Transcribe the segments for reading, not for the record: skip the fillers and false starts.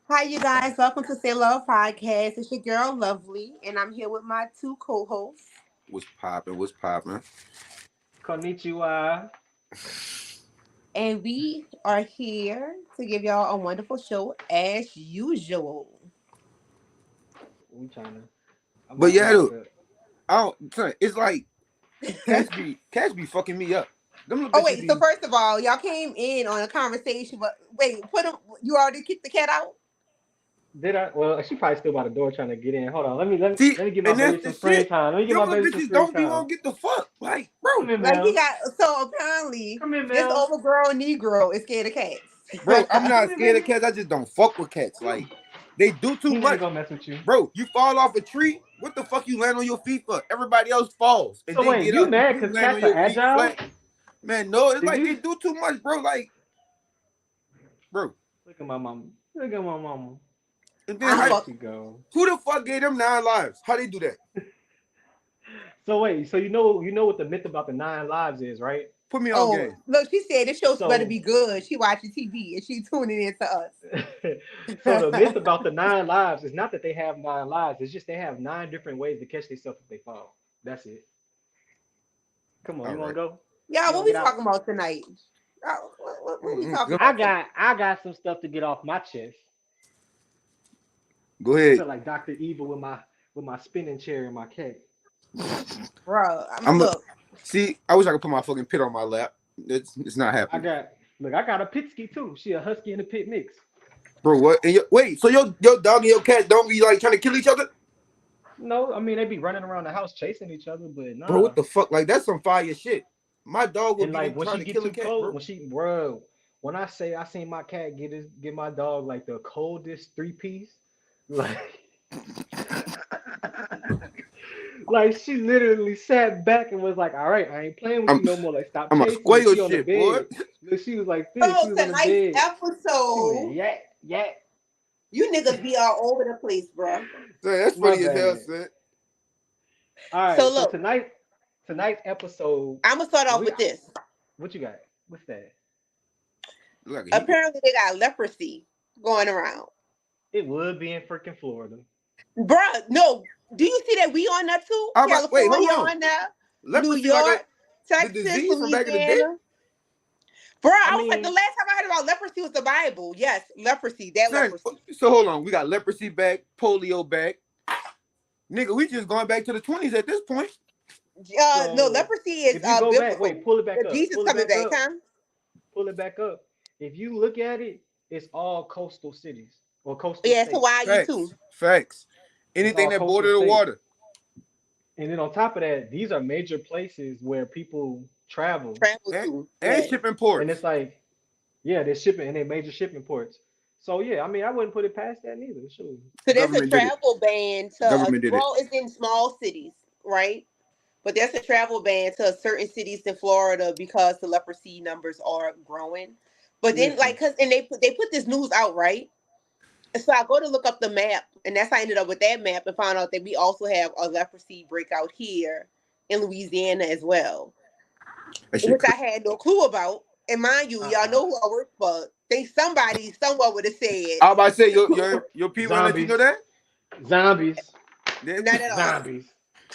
Hi, you guys. Welcome to Say Love Podcast. It's your girl, Lovely, and I'm here with my two co hosts. What's poppin'? What's poppin'? Konnichiwa. And we are here to give y'all a wonderful show as usual. We trying to. But I'm yeah, about dude, to. I don't. Son, it's like Cash be fucking me up. Them little Oh, bitches wait. So, be, first of all, y'all came in on a conversation, but wait, you already kicked the cat out? Did I? Well, she probably still by the door trying to get in. Hold on. Let me let me see, let me give my and baby that's the some screen shit. time. Let me give Them my little baby some bitches screen don't be time. want to get the fuck. Like, Come bro, here, Like, he Mel. got, so apparently, Come here, this Mel. overgrown Negro is scared of cats. I'm Come not here, scared of baby. cats. I just don't fuck with cats. Like, they do too He ain't much. gonna mess with you. Bro, you fall off a tree. What the fuck you land on your feet for? Everybody else falls and So then wait, get you up. mad You because land cats on are your feet agile? flat. Man, no, it's Do like they you? do too much, bro. Like, bro. Look at my mama. Look at my mama. And then I'm how, There fuck. she go. who the fuck gave them 9 lives? How they do that? So wait, so you know what the myth about the 9 lives is, right? Put me on Oh, game. look, she said this show's better So be good. She watching TV and she tuning in to us. so the myth about the 9 lives is not that they have 9 lives. It's just they have 9 different ways to catch themselves if they fall. That's it. Come on, All you want right. to go? Y'all, You what want to we get out? talking about tonight? What we talking I about tonight? got I got some stuff to get off my chest. Go I ahead. feel like Dr. Evil with my spinning chair and my cat. Bro, I'm a, look, see. I wish I could put my fucking pit on my lap. It's not I happening, got look, I got a Pitsky too. She a husky and a pit mix. bro. What? And wait, so your dog and your cat don't be like trying to kill each other, No, I mean they be running around the house chasing each other, but bro? What nah. the fuck? Like that's some fire shit. My dog would And be like when trying she to get kill a too cat, cold, bro. when I say I seen my cat get my dog like the coldest 3 piece, like like she literally sat back and was like, "All right, I ain't playing with I'm you no more. Like stop I'm a chasing me." square She on the shit, boy. bed. Look, she was like this. She so was on the tonight's bed. She went episode, yak yak. you niggas be all over the place, bro. So that's My funny as hell, bad. son. All So right, so look, tonight's episode, I'm gonna start off we with this. what you got? What's that? Look like a heat. Apparently, they got leprosy going around. It would be in freaking Florida. Bruh, no. Do you see that we on that too? How about wait? Hold California on. on there, New Leprosy like a York, the Texas, disease from back in the day. Louisiana. Bruh, I I was like, the mean, last time I heard about leprosy was the Bible. Yes, leprosy, that Son, leprosy. so hold on. We got leprosy back, polio back. Nigga, we just going back to the 20s at this point. No, so leprosy is if you go back, wait, biblical. pull it back The up, Jesus pull it coming back back, up, huh? pull it back up. If you look at it, it's all coastal cities or coastal Yeah, it's states. Hawaii too. Facts. Facts. It's Anything all that coastal border the states. water. And then on top of that, these are major places where people travel. Travel And, to. and Yes. shipping And it's ports. like, yeah, they're shipping and they're major shipping ports. So yeah, I mean, I wouldn't put it past that neither. Sure. So there's a Government did it. travel ban to Government did it. well, it's in small cities, right? But there's a travel ban to certain cities in Florida because the leprosy numbers are growing. But then, Listen, like, cause and they put this news out, right? And so I go to look up the map, and that's how I ended up with that map and found out that we also have a leprosy breakout here in Louisiana as well, That shit which I crazy. had no clue about. And mind you, y'all uh-uh. know who I work for. Think somebody somewhere would have said I was about to say your people wanna let you know Zombies, that? zombies, not at all. zombies,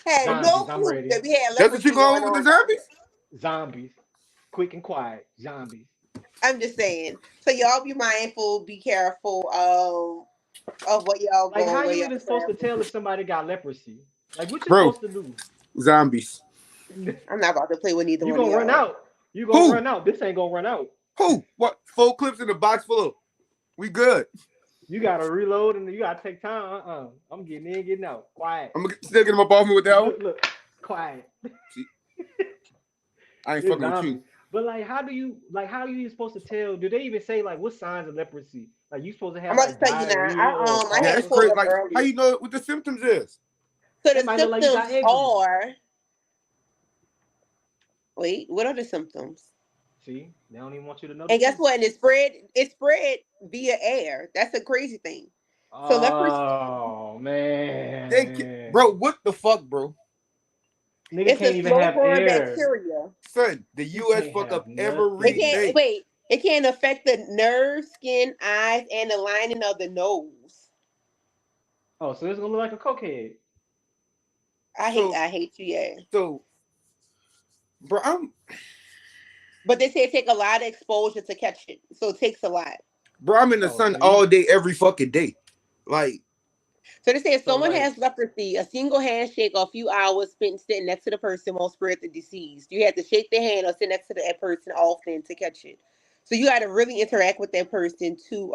Had no zombies. I'm clue ready. that we had That's what you leprosy going going with on the down here. zombies? Zombies. Quick and quiet. Zombies. I'm just saying. So y'all be mindful, be careful of what y'all Like, go, how where you y'all even supposed to travel. tell if somebody got leprosy? Like, what you Bro, supposed to do? zombies. I'm not about to play with neither You one of gonna run y'all. out. You gonna Who? run out. This ain't gonna run out. Who? What? 4 clips in a box full of. We good. You gotta reload and you gotta take time. I'm getting in, getting out. Quiet. I'm gonna still get them up off me with that one. Look. Quiet. See, I ain't It's fucking with you. zombies. But like, how are you even supposed to tell? Do they even say like what signs of leprosy? Like, you supposed to I'm have about to like tell you now. diarrhea or I Yeah, had cough it it's or pulled crazy. up something? Like, how earlier. you know what the symptoms is? So It the might look like you got symptoms eczema. are wait, what are the symptoms? See, they don't even want you to know the And guess what? symptoms. And it spread via air. That's a crazy thing. So leprosy, Oh They, man, bro, what the fuck, bro? nigga it's a can't even slow have growing air. bacteria. Son, the You U.S. can't fuck have up They nothing. can't everything. wait. It can affect the nerves, skin, eyes, and the lining of the nose. Oh, so it's gonna look like a cokehead. So I hate you, yeah. so, bro, But they say it take a lot of exposure to catch it, so it takes a lot. I'm in the Oh, sun so all you day, every fucking day. Like, So they say if so someone like has leprosy, a single handshake or a few hours spent sitting next to the person won't spread the disease. You have to shake their hand or sit next to that person often to catch it. So you got to really interact with that person to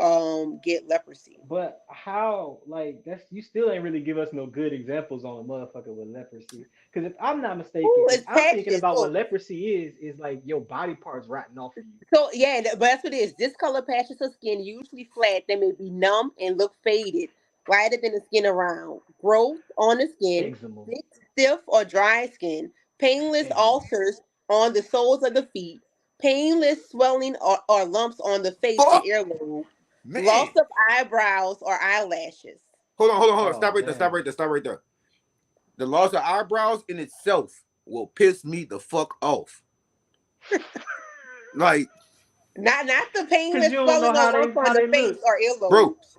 get leprosy. But how, like, that's you still ain't really give us no good examples on a motherfucker with leprosy. Because if I'm not mistaken, Ooh, if it's I'm thinking patches. about what leprosy is like your body parts rotting off of you. So yeah, but that's what it is. Discolored patches of skin, usually flat, they may be numb and look faded, lighter than the skin around. Growth on the skin, Eczema, thick, stiff, or dry skin. Painless eczema. ulcers on the soles of the feet. Painless swelling or lumps on the face and fuck, earlobe. Loss man. of eyebrows or eyelashes. Hold on. Stop Oh right there. Stop damn. right there. Stop right there. The loss of eyebrows in itself will piss me the fuck off. Like, Not the Cause painless you don't know swelling or lumps how on the they face look. or bro, earlobes.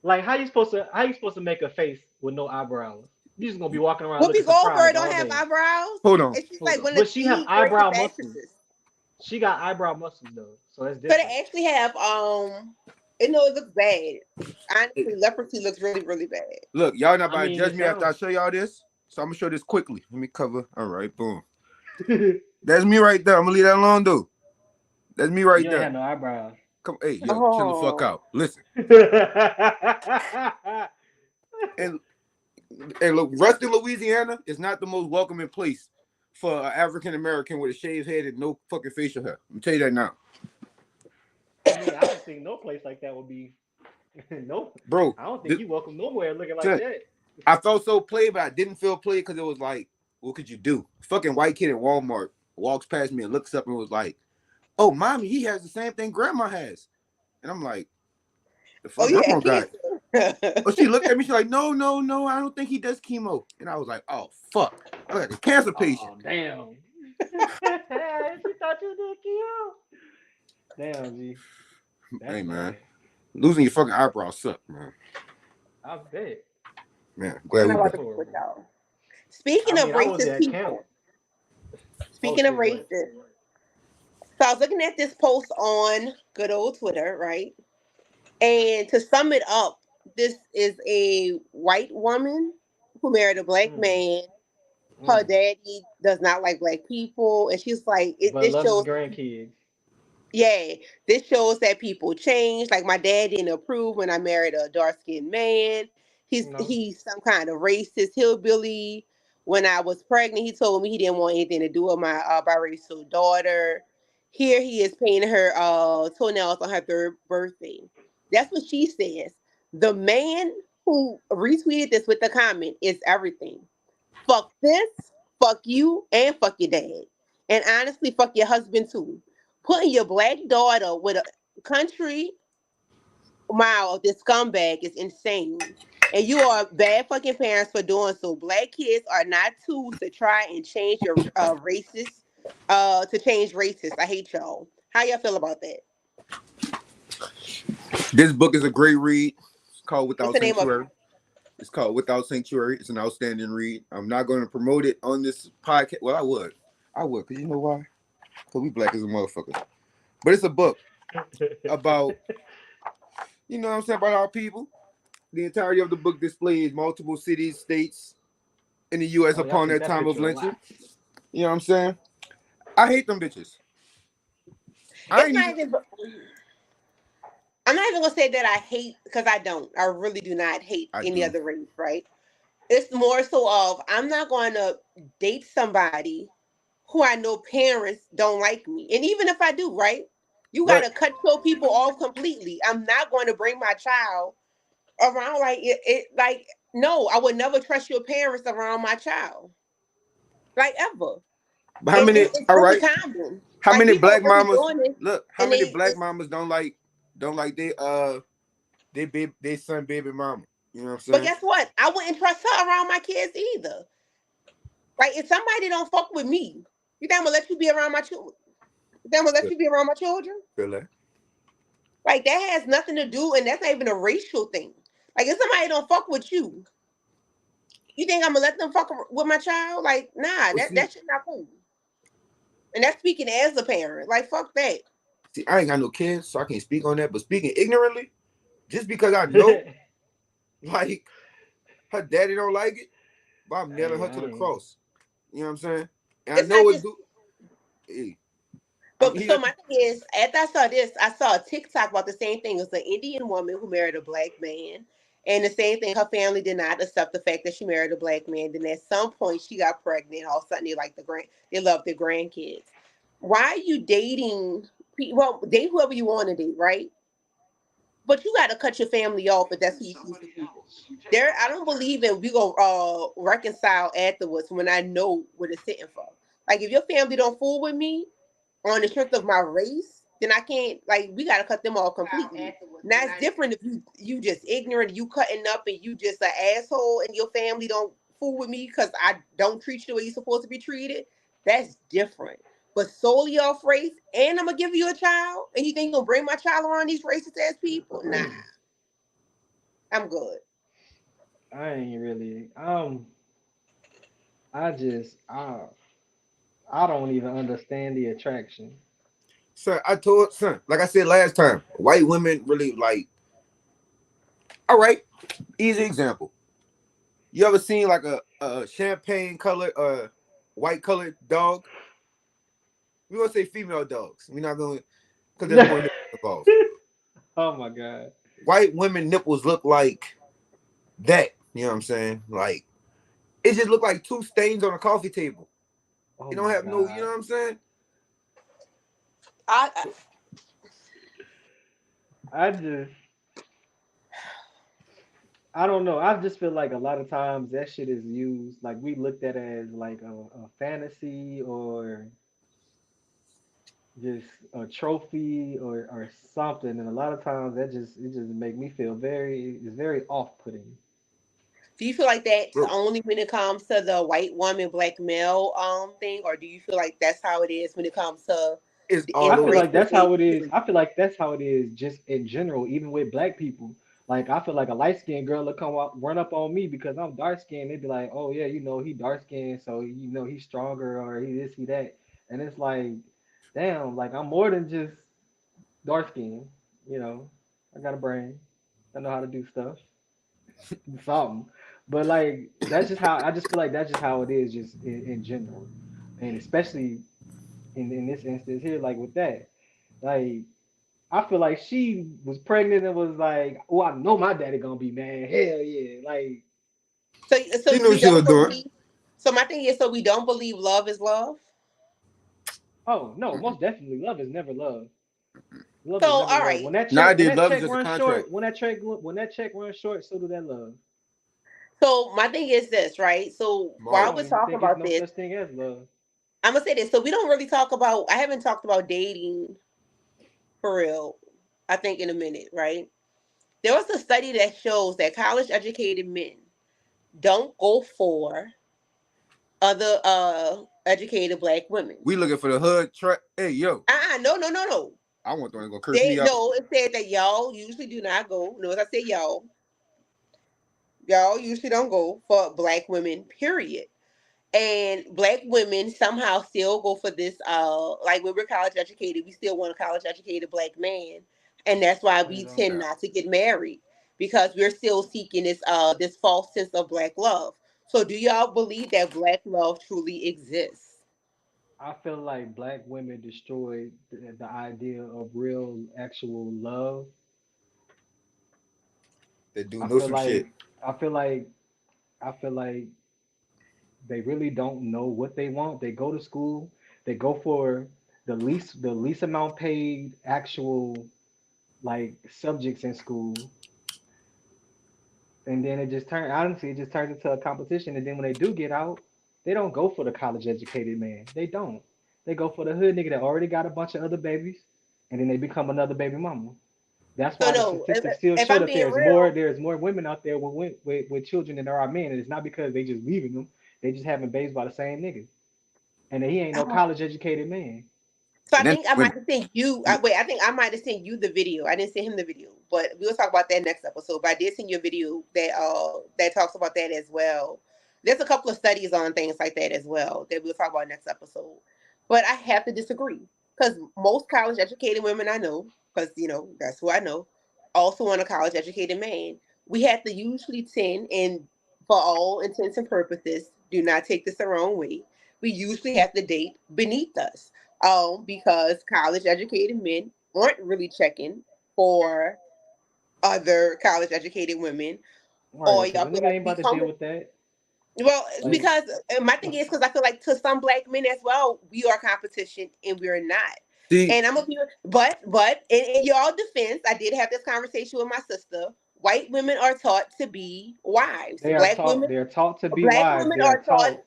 Like how you supposed to make a face with no eyebrows? You just gonna be walking around Whoopi looking Goldberg surprised don't all have day. eyebrows. hold on. And she's Hold like on. one of But she have the eyebrow greatest muscles. actresses. She got eyebrow muscles though, so that's So different. they actually have it no, it looks bad. Honestly, leprosy looks really, really bad. Look, y'all not I about to mean, judge it me after I sounds. show y'all this. So I'm gonna show this quickly. Let me cover. All right, boom. That's me right there. I'm gonna leave that alone, though. That's me right You ain't there. have no eyebrows. Come, hey, yo, chill the fuck Oh. out. Listen, and look, Ruston, Louisiana is not the most welcoming place for an African American with a shaved head and no fucking facial hair. Let me tell you that now, I mean, I don't think no place like that would be. No, bro. I don't think This, you welcome nowhere looking like that. I felt so played, but I didn't feel played because it was like, what could you do? Fucking white kid at Walmart walks past me and looks up and was like, "Oh, mommy, he has the same thing grandma has," and I'm like, "The Oh, fuck you that had one guy?" cancer. Oh, she looked at me. She's like, "No, no, no, I don't think he does chemo." And I was like, "Oh fuck, I got a cancer patient." Oh damn! She thought you did kill. Damn, G, that's Hey man, bad. losing your fucking eyebrows suck, man. I bet. Man, I'm glad not we That's about back. to be with horrible. y'all. I Speaking of mean, I was racist at camp. people, Oh speaking of shit, go ahead. racist, so I was looking at this post on good old Twitter, right? And to sum it up, this is a white woman who married a black Mm, man. Her mm. daddy does not like black people, and she's like, But this loves his shows, grandkids. yeah, this shows that people change. Like my dad didn't approve when I married a dark skinned man. You know. He's some kind of racist hillbilly. When I was pregnant, he told me he didn't want anything to do with my biracial daughter. Here he is painting her toenails on her third birthday. That's what she says. The man who retweeted this with the comment is everything. Fuck this, fuck you, and fuck your dad. And honestly, fuck your husband too. Putting your black daughter with a country mile of this scumbag is insane. And you are bad fucking parents for doing so. Black kids are not tools to try and change your to change racist. I hate y'all. How y'all feel about that? This book is a great read. It's called What's Without the name of it? Sanctuary. It's called Without Sanctuary. It's an outstanding read. I'm not going to promote it on this podcast. Well, I would, because you know why? Because we black as a motherfucker. But it's a book about, you know what I'm saying, about our people. The entirety of the book displays multiple cities, states in the U.S. Oh, y'all upon take their that time of picture a lynching. lot. You know what I'm saying? I hate them bitches. I It's ain't not even. even. I'm not even gonna say that I hate because I don't. I really do not hate I any do. other race, right? It's more so of I'm not going to date somebody who I know parents don't like me. And even if I do, right? You got But to cut your people off completely. I'm not going to bring my child around like like no, I would never trust your parents around my child. Like ever. how And many? it's All really right. common. How Like many people are black really mamas? doing this Look, how and many they black it's mamas don't like they baby they son baby mama. You know what I'm but saying? guess what? I wouldn't trust her around my kids either. Like if somebody don't fuck with me, you think I'm gonna let you be around my children? Then I'm gonna let you be around my children. Feel that? Like that has nothing to do, and that's not even a racial thing. Like if somebody don't fuck with you, you think I'm gonna let them fuck with my child? Like, nah, Well, that shit not cool. And that's speaking as a parent. Like, fuck that. see, I ain't got no kids, so I can't speak on that. But speaking ignorantly, just because I know, like, her daddy don't like it, but I'm nailing Hey, her to the cross. You know what I'm saying? And I It's know not it just. do. Hey, I'm But so here. my thing is, after I saw this, I saw a TikTok about the same thing. It was an Indian woman who married a black man, and the same thing. Her family did not accept the fact that she married a black man. Then at some point, she got pregnant. All of a sudden, they like they love their grandkids. Why are you dating? Well, date whoever you want to date, right? But you got to cut your family off if that's who you choose to be with. There, I don't believe in we go reconcile afterwards when I know what it's sitting for. Like if your family don't fool with me on the strength of my race, then I can't. Like we got to cut them off completely. Now it's different if you just ignorant, you cutting up, and you just an asshole, and your family don't fool with me because I don't treat you the way you're supposed to be treated. That's different. But solely off race, and I'm gonna give you a child, and you think you're gonna bring my child around these racist ass people? Nah, I'm good. I ain't really. I just I don't even understand the attraction. Son, I told son, like I said last time, white women really like. All right, easy example. You ever seen like a champagne colored white colored dog? We gonna say female dogs. We're not gonna because there's more nipples involved. Oh my god. White women nipples look like that. You know what I'm saying? Like it just look like two stains on a coffee table. Oh It don't my have no. You know god. what I'm saying? I I just I don't know. I just feel like a lot of times that shit is used like we looked at it as like a fantasy or just a trophy or something. And a lot of times it just make me feel it's very off putting. do you feel like that's Bro, only when it comes to the white woman, black male thing, or do you feel like that's how it is when it comes to it's the all I feel over the like interracial place. that's dating? how it is. Period? I feel like that's how it is just in general, even with black people. Like I feel like a light skinned girl will come up run up on me because I'm dark skinned. They'd be like, "Oh yeah, you know he dark skinned, so you know he's stronger or he this he that." And it's like, damn, like I'm more than just dark skinned. You know, I got a brain. I know how to do stuff, something. But like that's just how I just feel like that's just how it is, just in general, and especially in this instance here, like with that, like. I feel like she was pregnant and was like, "Oh, I know my daddy gonna be mad. Hell yeah!" Like, She So knew we what she don't was doing. believe. So my thing is, so we don't believe love is love. oh no, Mm-mm. most definitely, love is never love. Love So is never all love. right. When Nowadays, that love is check just a runs contract. short, when that check runs short, so do that love. So my thing is this, right? So I while Mark. don't we're even talking think it's about no this, such thing as love. I'm gonna say this. So we don't really talk about. I haven't talked about dating for real. I think in a minute, right? There was a study that shows that college educated men don't go for other educated black women. We looking for the hood track. Hey, yo, No, no, no, no. I want them to go curse They me out. no, it said that y'all usually do not go. No, as I say y'all usually don't go for black women, period. And black women somehow still go for this like when we're college educated, we still want a college educated black man. And that's why You we know, tend not to get married because we're still seeking this false sense of black love. So do y'all believe that black love truly exists? I feel like black women destroyed the idea of real, actual love. They do I know feel some shit. like, I feel like, I feel like they really don't know what they want. They go to school, they go for the least amount paid actual like subjects in school, and then it just turns honestly it just turns into a competition. And then when they do get out, they don't go for the college educated man. They don't. They go for the hood nigga that already got a bunch of other babies, and then they become another baby mama. That's So why the no, statistics still if show I'm that being real, there's more women out there with children than there are men, and it's not because they just leaving them. They just having babies by the same nigga. And he ain't no college educated man. So I And then think I might women. have sent you. Wait, I think I might have sent you the video. I didn't send him the video, but we'll talk about that next episode. But I did send you a video that talks about that as well. There's a couple of studies on things like that as well that we'll talk about next episode. But I have to disagree because most college educated women I know, because that's who I know, also want a college educated man. We have to usually tend, and for all intents and purposes, do not take this the wrong way. We usually have to date beneath us because college educated men aren't really checking for other college educated women, or Right, because y'all a feel nigga like ain't we about to deal come. with that. Well, it's Like, because my thing is because I feel like to some black men as well, we are competition and we're not. See, And I'm gonna be, but in y'all defense, I did have this conversation with my sister. White women are taught to be wives. they're taught to be Black wives. women They're are taught. taught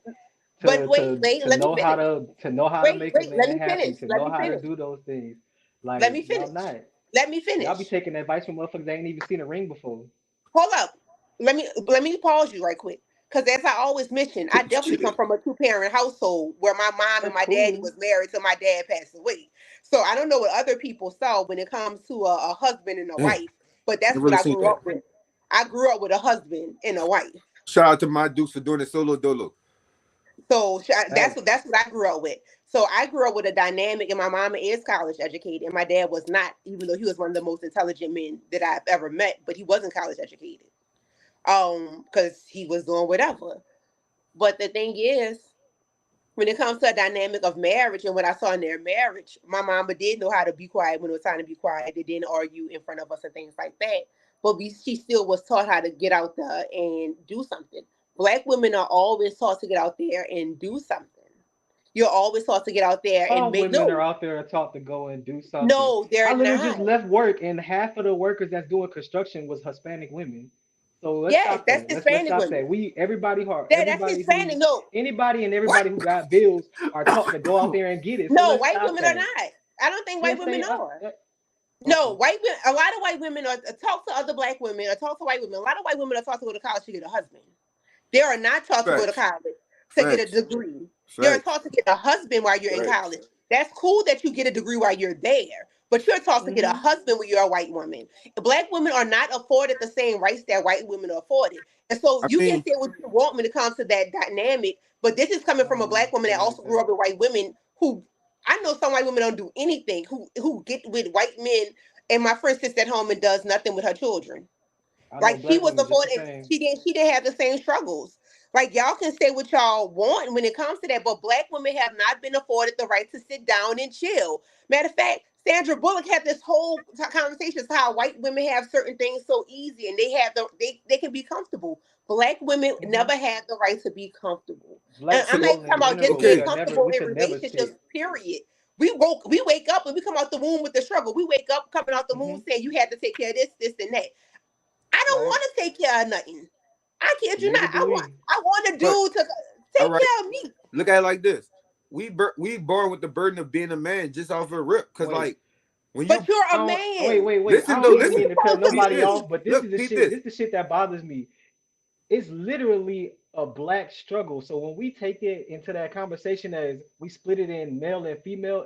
But wait, wait, to let me know finish. how to Wait, make a wait, let man me happy, finish. to Let know me how to finish. do those things. Let Like me y'all finish. not. Let me Y'all be finish. taking advice from motherfuckers that ain't even seen a ring before. Hold up. Let me pause you right quick. Because as I always mention, I definitely come shit. from a two-parent household where my mom and That's my daddy cool. was married till my dad passed away. So I don't know what other people saw when it comes to a husband and a Damn, wife, but I that's what really I seen grew that. up with. I grew up with a husband and a wife. Shout out to my dukes for doing it solo dolo. So that's Facts. what I grew up with. So I grew up with a dynamic, and my mama is college educated, and my dad was not, even though he was one of the most intelligent men that I've ever met, but he wasn't college educated. Because he was doing whatever. But the thing is, when it comes to a dynamic of marriage and what I saw in their marriage, my mama did know how to be quiet when it was time to be quiet. They didn't argue in front of us and things like that. But she still was taught how to get out there and do something. Black women are always taught to get out there and do something. You're always taught to get out there and All make women are no, out there and taught to go and do something. no, I they're literally just not. left work and half of the workers that's doing construction was Hispanic women. So let's Yes, stop that's that. Let's Hispanic stop that. women. We everybody hard That's everybody Hispanic. who's No, anybody and what? everybody who got bills are taught to go out there and get it. So No, let's white stop women are that. not. I don't think white Yes, women they are. No, okay. white women. A lot of white women are talk to other black women or talk to white women. A lot of white women are taught to go to college to get a husband. They are not taught to go to Facts, college to get a facts, degree. They are facts, taught to get a husband while you're in facts. college. That's cool that you get a degree while you're there, but you're taught to get a Hmm. husband when you're a white woman. Black women are not afforded the same rights that white women are afforded. And so I you can mean, say what you want when it comes to that dynamic, but this is coming I from a don't black woman that necessarily also grew think. up with white women who I know some white women don't do anything, who get with white men, and my friend sits at home and does nothing with her children. I know Like she black was women just the afforded, same. she didn't have the same struggles. Like y'all can say what y'all want when it comes to that, but black women have not been afforded the right to sit down and chill. Matter of fact, Sandra Bullock had this whole conversation of how white women have certain things so easy and they can be comfortable. Black women Hmm. never had the right to be comfortable. And Black so I'm not even people talking in about just general, being okay, comfortable we in should never relationships, sit. period. We wake up and we come out the womb with the struggle. We wake up coming out the Hmm. womb saying you had to take care of this, and that. I don't Right? want to take care of nothing. I kid you Neither not. do we. I want a but dude to all take right. care of me. Look at it like this: we born with the burden of being a man just off a rip. Cause Wait. like when But you you're I a don't wait, man. wait, wait. I listen though, don't even You listen, mean to cut supposed to peep nobody this. off, be. but this Look, is the peep shit. this. This is the shit that bothers me. It's literally a black struggle. So when we take it into that conversation as we split it in male and female,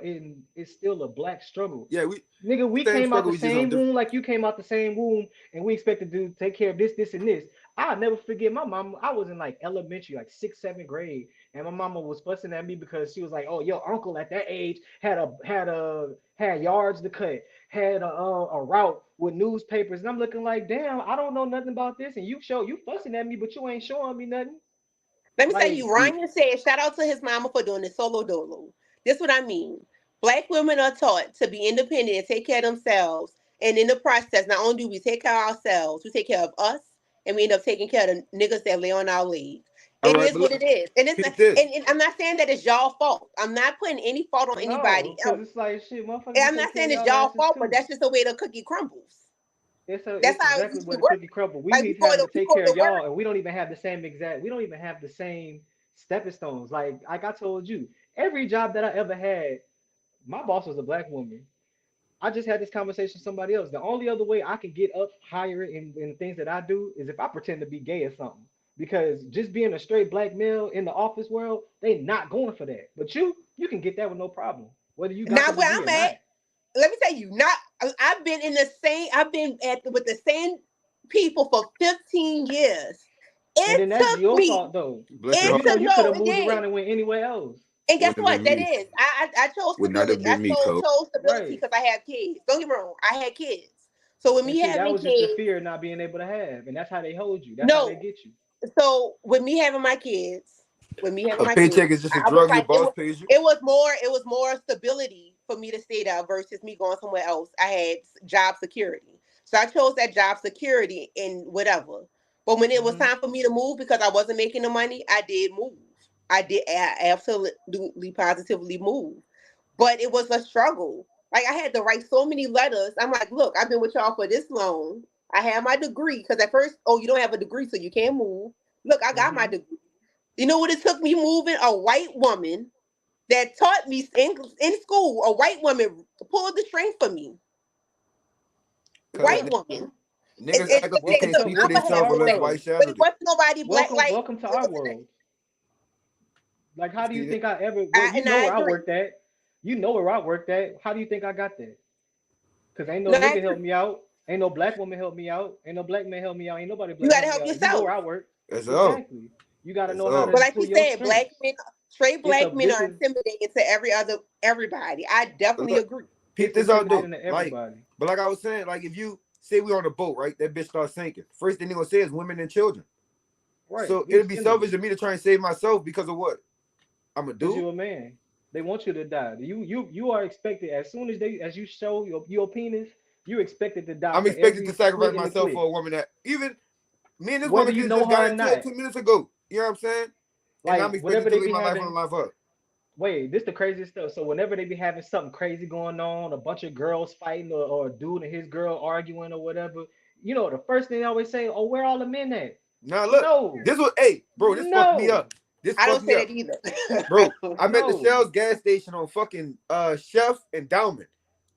it's still a black struggle. Yeah, we Nigga, we same came out struggle. the We just on same different. womb like you came out the same womb, and we expected to take care of this, this, and this. I'll never forget my mom. I was in like elementary, like sixth, seventh grade, and my mama was fussing at me because she was like, "Oh, your uncle at that age had yards to cut, had a route with newspapers," and I'm looking like, "Damn, I don't know nothing about this." And you fussing at me, but you ain't showing me nothing. Let me tell Like, you, Ryan said, shout out to his mama for doing the solo dolo. This what I mean. Black women are taught to be independent and take care of themselves. And in the process, not only do we take care of ourselves, we take care of us, and we end up taking care of the niggas that lay on our legs. All It right, is but what look, it is. And it's not, peep this. and I'm not saying that it's y'all fault. I'm not putting any fault on no, anybody because else. it's like shit, motherfuckers And will I'm not take care saying of it's y'all y'all asses fault, but too. that's just the way the cookie crumbles. That's It's how it exactly usually where the works. cookie crumble. We Like need having to we take go care to of work. y'all, and we don't even have the same exact. We don't even have the same stepping stones. Like I told you, every job that I ever had, my boss was a black woman. I just had this conversation with somebody else. The only other way I can get up higher in things that I do is if I pretend to be gay or something. Because just being a straight black male in the office world, they not going for that. But you can get that with no problem. Whether you got the Not where degree I'm or not. at. Let me tell you, not I've been in the same. I've been with the same people for 15 years. And It then that's took your me. fault though. Bless your It You heart. know took you could no. have It moved did. around and went anywhere else. And guess Wouldn't have what? been That me. is. I chose Would not have stability. I been me, Cole. chose stability Right. because I have kids. Don't get me wrong. I had kids. So with And me see, that having was just the kids, fear of not being able to have. And that's how they hold you. That's how they no. get you. So with me having my kids, with me having A my kids, paycheck is just a I was drug your like, boss pays you. it was more stability for me to stay there versus me going somewhere else. I had job security, so I chose that job security and whatever. But when it was Hmm. time for me to move because I wasn't making the money, I did move. I absolutely positively move, but it was a struggle. Like I had to write so many letters. I'm like, look, I've been with y'all for this long. I have my degree because at first, oh, you don't have a degree, so you can't move. Look, I got my Hmm. degree. You know what it took me moving? A white woman that taught me in school, a white woman pulled the string for me. Cause White woman. niggas act like they It Welcome can't took to speak for upper welcome to half themselves our to unless say, white world. but it shadow wasn't nobody black like Welcome to it our wasn't. world. Like, how do you See that? think I ever? Well, you And know I where I agree. worked at. You know where I worked at. How do you think I got there? Cause ain't no No, I nigga help agree. me out. Ain't no black woman help me out. Ain't no black man help me out. Ain't nobody You black got to help me help out. You know yourself. where I work. That's all. Exactly. You got to That's know how all. But to like pull you your said, black strengths. men, straight It's a black men this are is intimidating to everybody. I But definitely look, agree. peep it's this out though. intimidating to Like, everybody. but like I was saying, like if you say we on a boat, right? That bitch starts sinking. First thing they gonna say is women and children. Right. So We it'll be sending selfish them of me to try and save myself because of what I'm gonna because do. you're a man. They want you to die. You are expected as soon as you show your penis, you're expected to die I'm for expected to every sacrifice slit in the myself for clit, a woman that even me and this whether woman you could know just got her or into it not. 2 minutes ago. You know what I'm saying? And I'm Like expected whenever to they live be my life on the having line for her. wait, this the craziest stuff. So whenever they be having something crazy going on, a bunch of girls fighting or a dude and his girl arguing or whatever, you know the first thing they always say, "Oh, where all the men at?" Now look, No, this was hey, bro, this fucked me no, up. This I fucked don't me say up. that either. Bro, I'm at the no. Shell's gas station on fucking Chef and Dowman.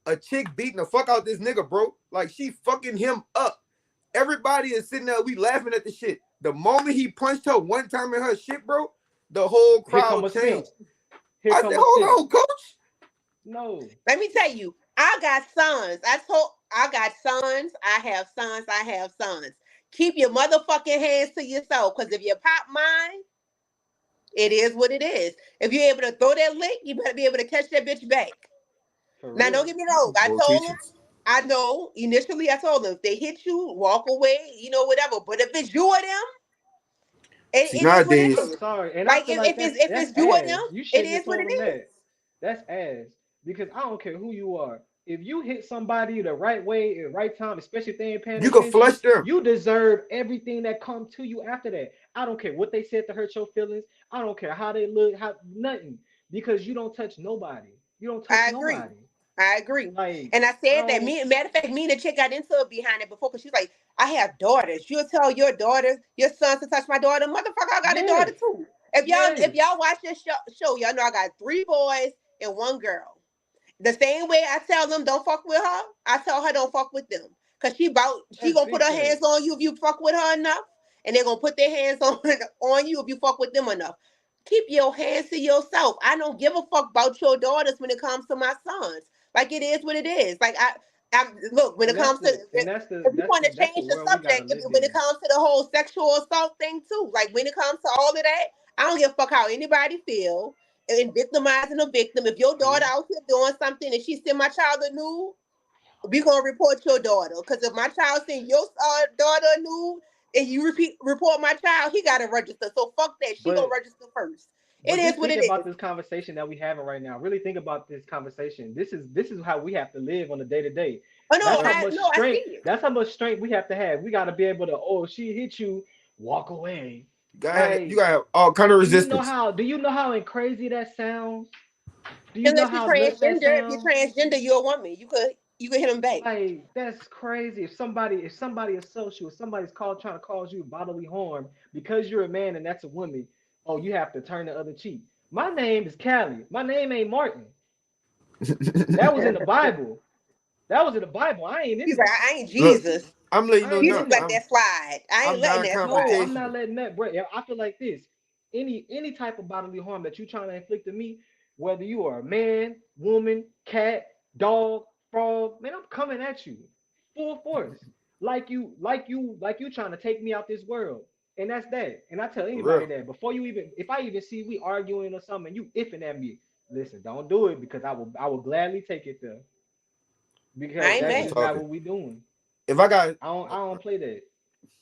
A chick beating the fuck out this nigga, bro. Like she fucking him up. Everybody is sitting there, we laughing at the shit. The moment he punched her one time in her shit, bro, the whole Here come crowd a simp. changed. Here I said, come a simp. hold on, coach. No, Let me tell you, I got sons. I got sons. I have sons. I have sons. Keep your motherfucking hands to yourself, because if you pop mine, it is what it is. If you're able to throw that lick, you better be able to catch that bitch back. for Now, don't real. get me wrong. I Both told them, teachers. I know initially I told them if they hit you, walk away, whatever. But if it's you or them, See, it is what it I'm nowadays, is. sorry, and I Like feel like if that's it's you or ass. them, You it shouldn't have is what told it them is. that. That's ass. Because I don't care who you are. If you hit somebody the right way at the right time, especially if they ain't paying you can attention, flush them. you deserve everything that comes to you after that. I don't care what they said to hurt your feelings. I don't care how they look, how nothing. Because you don't touch nobody. You don't touch I agree. nobody. I agree. Like And I I said that don't. matter of fact, me and the chick got into it behind it before because she's like, I have daughters. You'll tell your daughters, your sons to touch my daughter. Motherfucker, I got a daughter Yes. too. Yes. If y'all watch this show, y'all know I got 3 boys and 1 girl. The same way I tell them don't fuck with her, I tell her don't fuck with them. Cause she That's gonna put big her hands facts. on you if you fuck with her enough, and they're gonna put their hands on you if you fuck with them enough. Keep your hands to yourself. I don't give a fuck about your daughters when it comes to my sons. Like it is what it is. Like I look when it And that's comes to the and if you want to that's the change the world we gotta subject, live when it in. comes to the whole sexual assault thing too, like when it comes to all of that, I don't give a fuck how anybody feel and victimizing a victim. If your daughter True. out here doing something and she send my child a nude, we gonna report your daughter. Because if my child send your daughter a nude and you report my child, he gotta register. So fuck that. She gonna But register first. It but is just what think it about is. this conversation that we having right now. Really think about this conversation. This is how we have to live on a day to day. Oh no, That's how much I see strength. it. That's how much strength we have to have. We got to be able to. Oh, she hit you, walk away. You Like, gotta have all kind of do you know resistance. how? Do you know how crazy that sounds? Do you know Unless you're how nuts that transgender, if you're sounds? transgender, you're a woman. You could hit him back. Like that's crazy. If somebody assaults you, if somebody's trying to cause you bodily harm because you're a man and that's a woman, oh, you have to turn the other cheek. My name is Callie. My name ain't Martin. That was in the Bible. That was in the Bible. I ain't He's into like, that. I ain't Look, Jesus. I'm letting you I know ain't You now. just into let that. that slide. I ain't I'm letting that No, slide. I'm not non-confrontational. letting that, bro. I feel like this. Any type of bodily harm that you trying to inflict on me, Whether you are a man, woman, cat, dog, frog, man, I'm coming at you full force. Like you trying to take me out this world. And that's that. And I tell For anybody real. that before you even if I even see we arguing or something, you iffing at me, listen, don't do it because I will gladly take it there. I Because ain't that's We mad. just not talking. what we doing. If I got, I don't play that.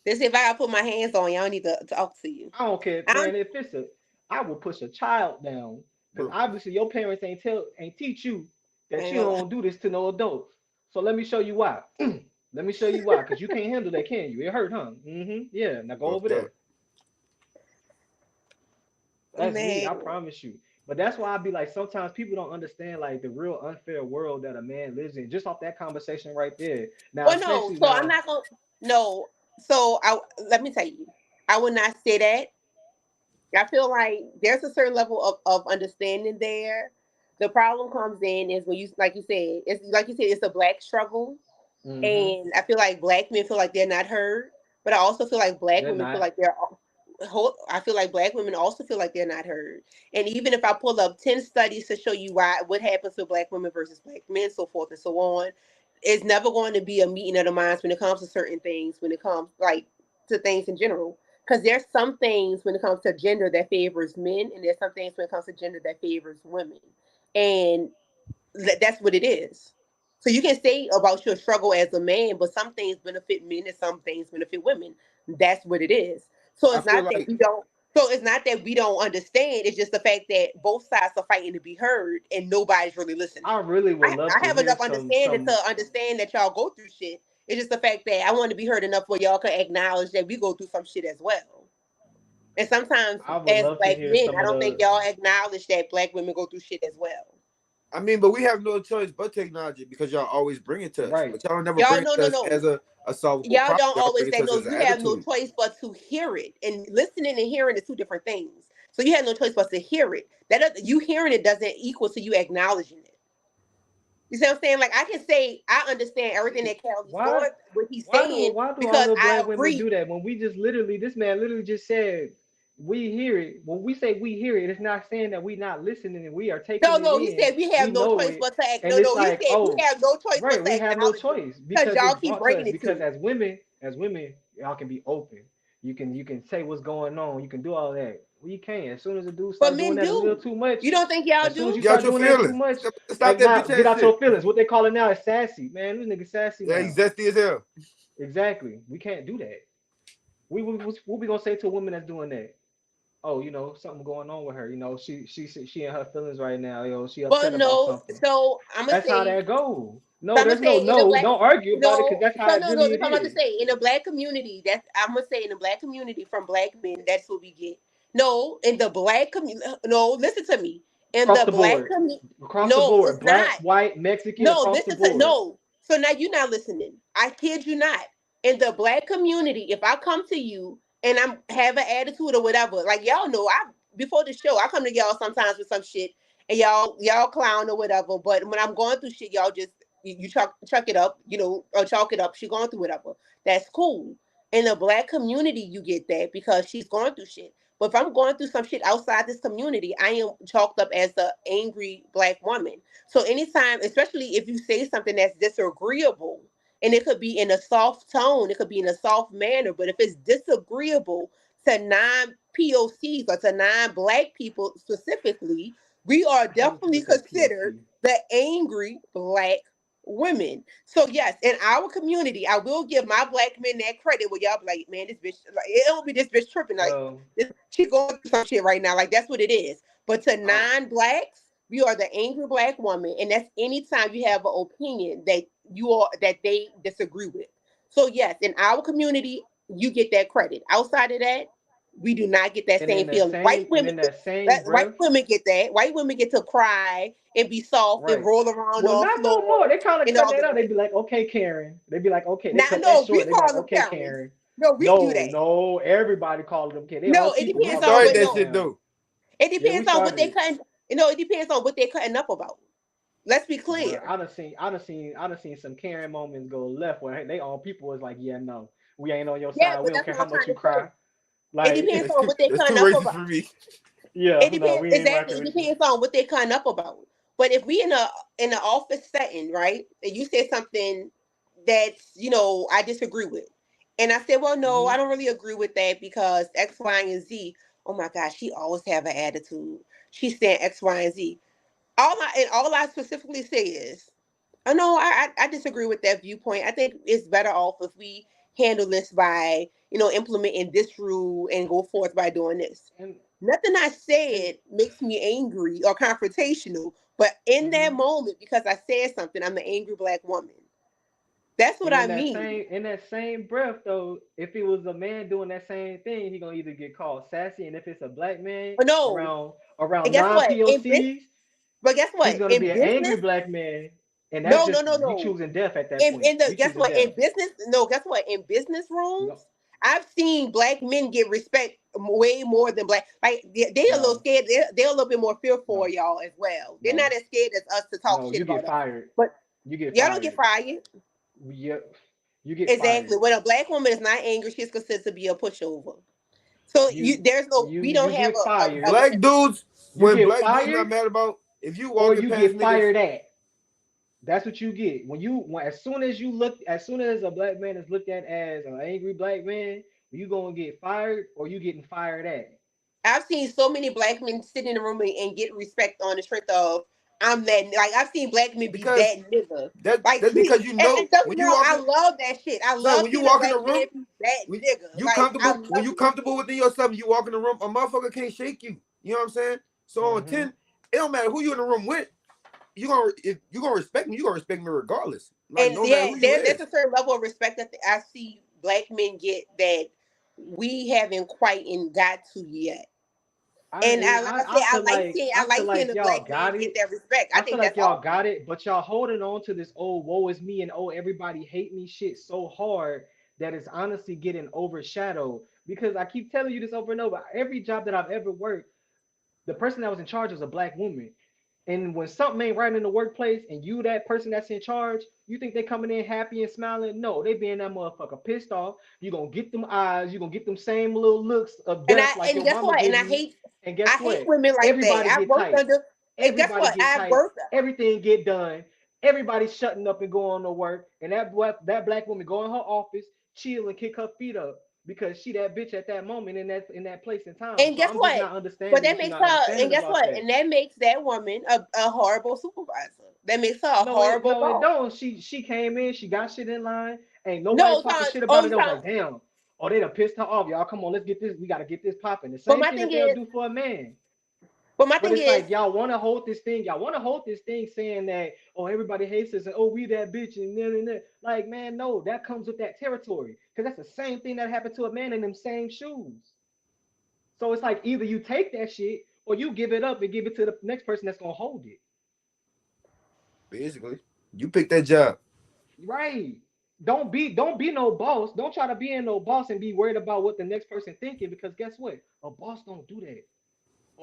This if I gotta put my hands on you, I don't need to talk to you. I don't care, I man. don't, If it's a, I will push a child down because obviously your parents ain't teach you I that ain't you gonna lie. don't do this to no adults. So let me show you why. Let me show you why, because you can't handle that, can you? It hurt, huh? Yeah. Now go for over sure. there. That's me. Man, I promise you. But that's why I be like, sometimes people don't understand like the real unfair world that a man lives in. Just off that conversation right there. Now, well, no. especially So I'm now, not gonna. No. So I let me tell you, I would not say that. I feel like there's a certain level of understanding there. The problem comes in is when you, like you said, it's a black struggle, hmm and I feel like black men feel like they're not heard, but I also feel like black they're women feel not. like I feel like black women also feel like they're not heard. And even if I pull up 10 studies to show you why what happens with black women versus black men, so forth and so on, it's never going to be a meeting of the minds when it comes to certain things. When it comes like to things in general, because there's some things when it comes to gender that favors men, and there's some things when it comes to gender that favors women, and that's what it is. So you can say about your struggle as a man, but some things benefit men and some things benefit women. That's what it is. So I it's feel not that like we don't. So it's not that we don't understand. It's just the fact that both sides are fighting to be heard, and nobody's really listening. I really would love I to have hear enough some understanding to some understand that y'all go through shit. It's just the fact that I want to be heard enough where y'all can acknowledge that we go through some shit as well. And sometimes, I would as love to black hear men, some I of don't think the y'all acknowledge that black women go through shit as well. I mean, but we have no choice but technology because y'all always bring it to us. right. But y'all never Y'all, bring it no, to no, us no. as a solvable Y'all problem. don't Y'all always bring it say to us no. as an You have no attitude. choice but to hear it, and listening and hearing is two different things. So you have no choice but to hear it. You hearing it doesn't equal to you acknowledging it. You see what I'm saying? Like I can say I understand everything that Callie's Why going, what he's why do saying, why do all because the I black women agree. do that when we just literally this man literally just said we hear it. When we say we hear it, it's not saying that we not listening and we are taking No, it no, he in. said we We have no know choice it. but to act. And No, it's no, he like, said we oh, have no choice but right, to we have no acknowledge it choice because because y'all it's keep brought to bringing us. it Because to. as women, y'all can be open. You can say what's going on. You can do all that. We can. As soon as a dude But start doing men that a little do. too much, You don't think y'all as soon as do? you Get out start your doing that too feelings. much, Stop like that now, bitch get ass out shit. your feelings. What they call it now is sassy. Man, this nigga sassy Yeah, he's now. zesty as hell. Exactly. We can't do that. What we gonna say to a woman that's doing that? Oh, something going on with her. She in her feelings right now. She Well, upset about no. something. So I'm gonna That's how say. that go. So No, I'm gonna there's no say in the no. black, Don't argue about it because no, that's how so it no, really no. it So I'm about to is. say in the black community, that's I'm gonna say in the black community from black men, that's what we get. No, in the black community, no. Listen to me. In Across the the black board. community, Across the no, board. it's Black, not. white, Mexican, No, across the listen to board. no. So now you're not listening. I kid you not. In the black community, if I come to you and I'm have an attitude or whatever, like y'all know, I before the show, I come to y'all sometimes with some shit and y'all clown or whatever. But when I'm going through shit, y'all just you chuck it up, or chalk it up. She going through whatever. That's cool. In the black community, you get that because she's going through shit. But if I'm going through some shit outside this community, I am chalked up as the angry black woman. So anytime, especially if you say something that's disagreeable, and it could be in a soft tone, it could be in a soft manner, but if it's disagreeable to non POCs or to non black people specifically, we are I hate when definitely people say considered POC. the angry black women. So yes, in our community, I will give my black men that credit where y'all be like, man, this bitch, like, it don't be this bitch tripping like Well, this. She going through some shit right now, like that's what it is. But to I, non-blacks, you are the angry black woman, and that's anytime you have an opinion that they disagree with. So yes, in our community, you get that credit. Outside of that, we do not get that and same in that feeling. White same and women, in that same white breath, women get that. White women get to cry and be soft and right. roll around Well, on the not no more. floor They kind of and cut all that of out. They that. be like, okay, Karen. They be like, okay. They Now, cut that no, we short. They be call like, them okay, Karens. Karen. No, we do No, that. no. Everybody calling them Karen. They all No, it keep them We depends calling on them started what. that Karen No, shit now. though. it Yeah, we depends on what started they it. cutting. It depends on what they're cutting up about. Let's be But clear. I done seen some Karen moments go left where they all people was like, yeah, no, we ain't on your Yeah, side. We but don't that's care what how I'm much trying you to say. cry. It Like, depends on what they're That's too cutting up racist about. for me. Yeah, It no, depends we ain't exactly. rocking It with you. depends on what they're cutting up about. But if we in an office setting, right, and you say something that's I disagree with, and I said, well, no, Hmm. I don't really agree with that because X, Y, and Z. Oh my gosh, she always have an attitude. She's saying X, Y, and Z. All I specifically say is, oh no, I disagree with that viewpoint. I think it's better off if we handle this by implementing this rule and go forth by doing this. And Nothing I and said makes me angry or confrontational, but in that hmm moment, because I said something, I'm an angry black woman. That's what and I mean. in that same breath though, if it was a man doing that same thing, he gonna either get called sassy, and if it's a black man But no, and around guess non what? POCs, But guess he's what? gonna In be an angry business, black man, and that's no, just no, no, we no. choosing death at that point. In the We guess choosing what? death. In business, no, guess what? In business rooms, No, I've seen black men get respect way more than black. Like they a little no, scared. They're a little bit more fearful of no, y'all as well. They're not no, as scared as us to talk no. shit You about get us. fired. But You get y'all don't get fired. fired. Yeah, you get Exactly. fired. When a black woman is not angry, she's considered to be a pushover. So You there's no, we don't you have get fired. Black dudes, You when get black dudes not fired, mad about if you or walking you past get niggas, fired at. That's what you get as soon as a black man is looked at as an angry black man, you gonna get fired or you getting fired at. I've seen so many black men sit in the room and get respect on the strength of I'm that. Like I've seen black men be because that nigga. that Like that's because you and know don't get when me you wrong, walk I in, love that shit. I son, love when you seeing a walk in black the room, man be that when nigga. you Like I comfortable when love you it. comfortable within yourself, you walk in the room, a motherfucker can't shake you. You know what I'm saying? So on Mm-hmm. 10, it don't matter who you in the room with, if you gonna respect me, you gonna respect me regardless. Like And no matter yeah, who you there's is. a certain level of respect that I see black men get that we haven't quite got to yet. And like I said, I I feel like seeing like a y'all black man got get it. that respect. I I feel think like that's y'all awesome. got it, but y'all holding on to this old woe is me and oh everybody hate me shit so hard that it's honestly getting overshadowed. Because I keep telling you this over and over. Every job that I've ever worked, the person that was in charge was a black woman. And when something ain't right in the workplace and you that person that's in charge, you think they coming in happy and smiling? No, they being that motherfucker pissed off. You gonna get them eyes, you gonna get them same little looks of death like And your guess mama what? And give you. And guess I hate what? women like that. Everybody I've get worked tight. under and guess Everybody what? get I've tight. worked Everything get done. Everybody shutting up and going to work. And that black woman go in her office, chill and kick her feet up because she that bitch at that moment in that place and time. and So guess I'm just what? not But understanding that what you're makes not her and understanding guess about what? that. And that makes that woman a horrible supervisor. That makes her a horrible No, it boss. don't. She came in, she got shit in line, ain't nobody No, talking shit oh about it. you It was talking like, damn, oh they done pissed her off. Y'all come on, let's get this. We gotta get this popping. The but same my thing thing that they'll is do for a man. but my But thing it's is like y'all want to hold this thing. Y'all want to hold this thing saying that oh everybody hates us and oh we that bitch and then like man no that comes with that territory because that's the same thing that happened to a man in them same shoes. So it's like either you take that shit or you give it up and give it to the next person that's gonna hold it. Basically, you pick that job. Right. Don't be no boss. Don't try to be in no boss and be worried about what the next person thinking because guess what? A boss don't do that.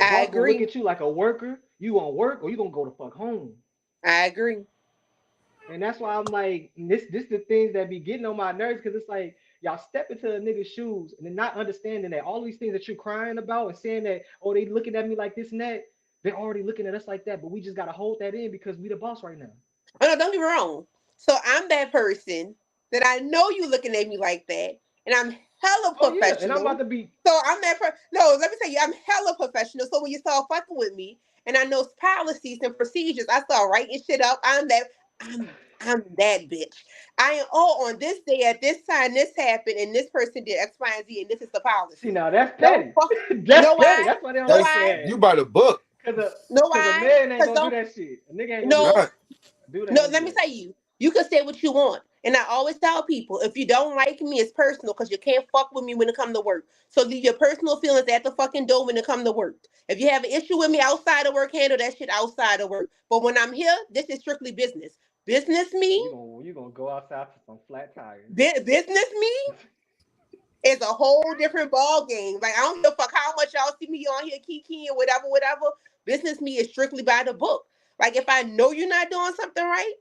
A I boss gonna look agree. at you like a worker. You gonna work or you gonna go to fuck home. I agree. And that's why I'm like, this the things that be getting on my nerves because it's like y'all step into a nigga's shoes and then not understanding that all these things that you're crying about and saying that, oh, they looking at me like this and that, they're already looking at us like that, but we just gotta hold that in because we the boss right now. Oh no, don't get me wrong. So I'm that person that I know you looking at me like that, and I'm hella Oh yeah, and I'm about professional. to be So I'm that no, let me tell you, I'm hella professional. So when you start fucking with me and I know policies and procedures, I start writing shit up. I'm that bitch. I am on this day at this time this happened and this person did X, Y, and Z and this is the see policy. now that's Don't petty. fuck know That's petty. why? That's why they don't Know like That's why? that. you by the book. Cause a Know cause a why? man ain't Because gonna do don't that shit. A nigga ain't gonna You do that. no not. Dude ain't No, gonna do let me that. tell you. You can say what you want. And I always tell people, if you don't like me, it's personal because you can't fuck with me when it come to work. So leave your personal feelings at the fucking door when it come to work. If you have an issue with me outside of work, handle that shit outside of work. But when I'm here, this is strictly business. Business me, You gonna go outside for some flat tires. business me is a whole different ball game. Like I don't give a fuck how much y'all see me on here kiki and whatever, whatever. Business me is strictly by the book. Like if I know you're not doing something right,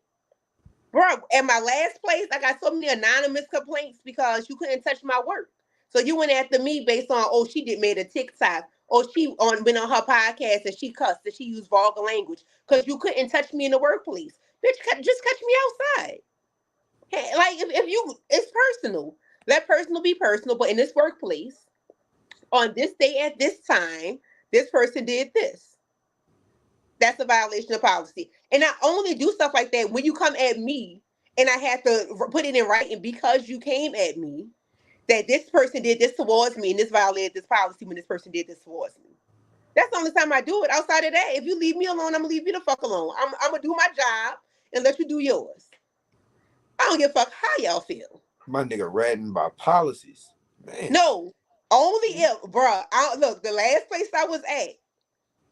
bro, at my last place, I got so many anonymous complaints because you couldn't touch my work. So you went after me based on, oh, she did made a TikTok. or she went on her podcast and she cussed and she used vulgar language because you couldn't touch me in the workplace. Bitch, just catch me outside. Hey, like if you, it's personal. Let personal be personal. But in this workplace, on this day at this time, this person did this. That's a violation of policy. And I only do stuff like that when you come at me and I have to put it in writing because you came at me that this person did this towards me and this violated this policy when this person did this towards me. That's the only time I do it. Outside of that, if you leave me alone, I'm gonna leave you the fuck alone. I'm gonna do my job and let you do yours. I don't give a fuck how y'all feel. My nigga ratting by policies. Man. No, only if, bruh. Look, the last place I was at,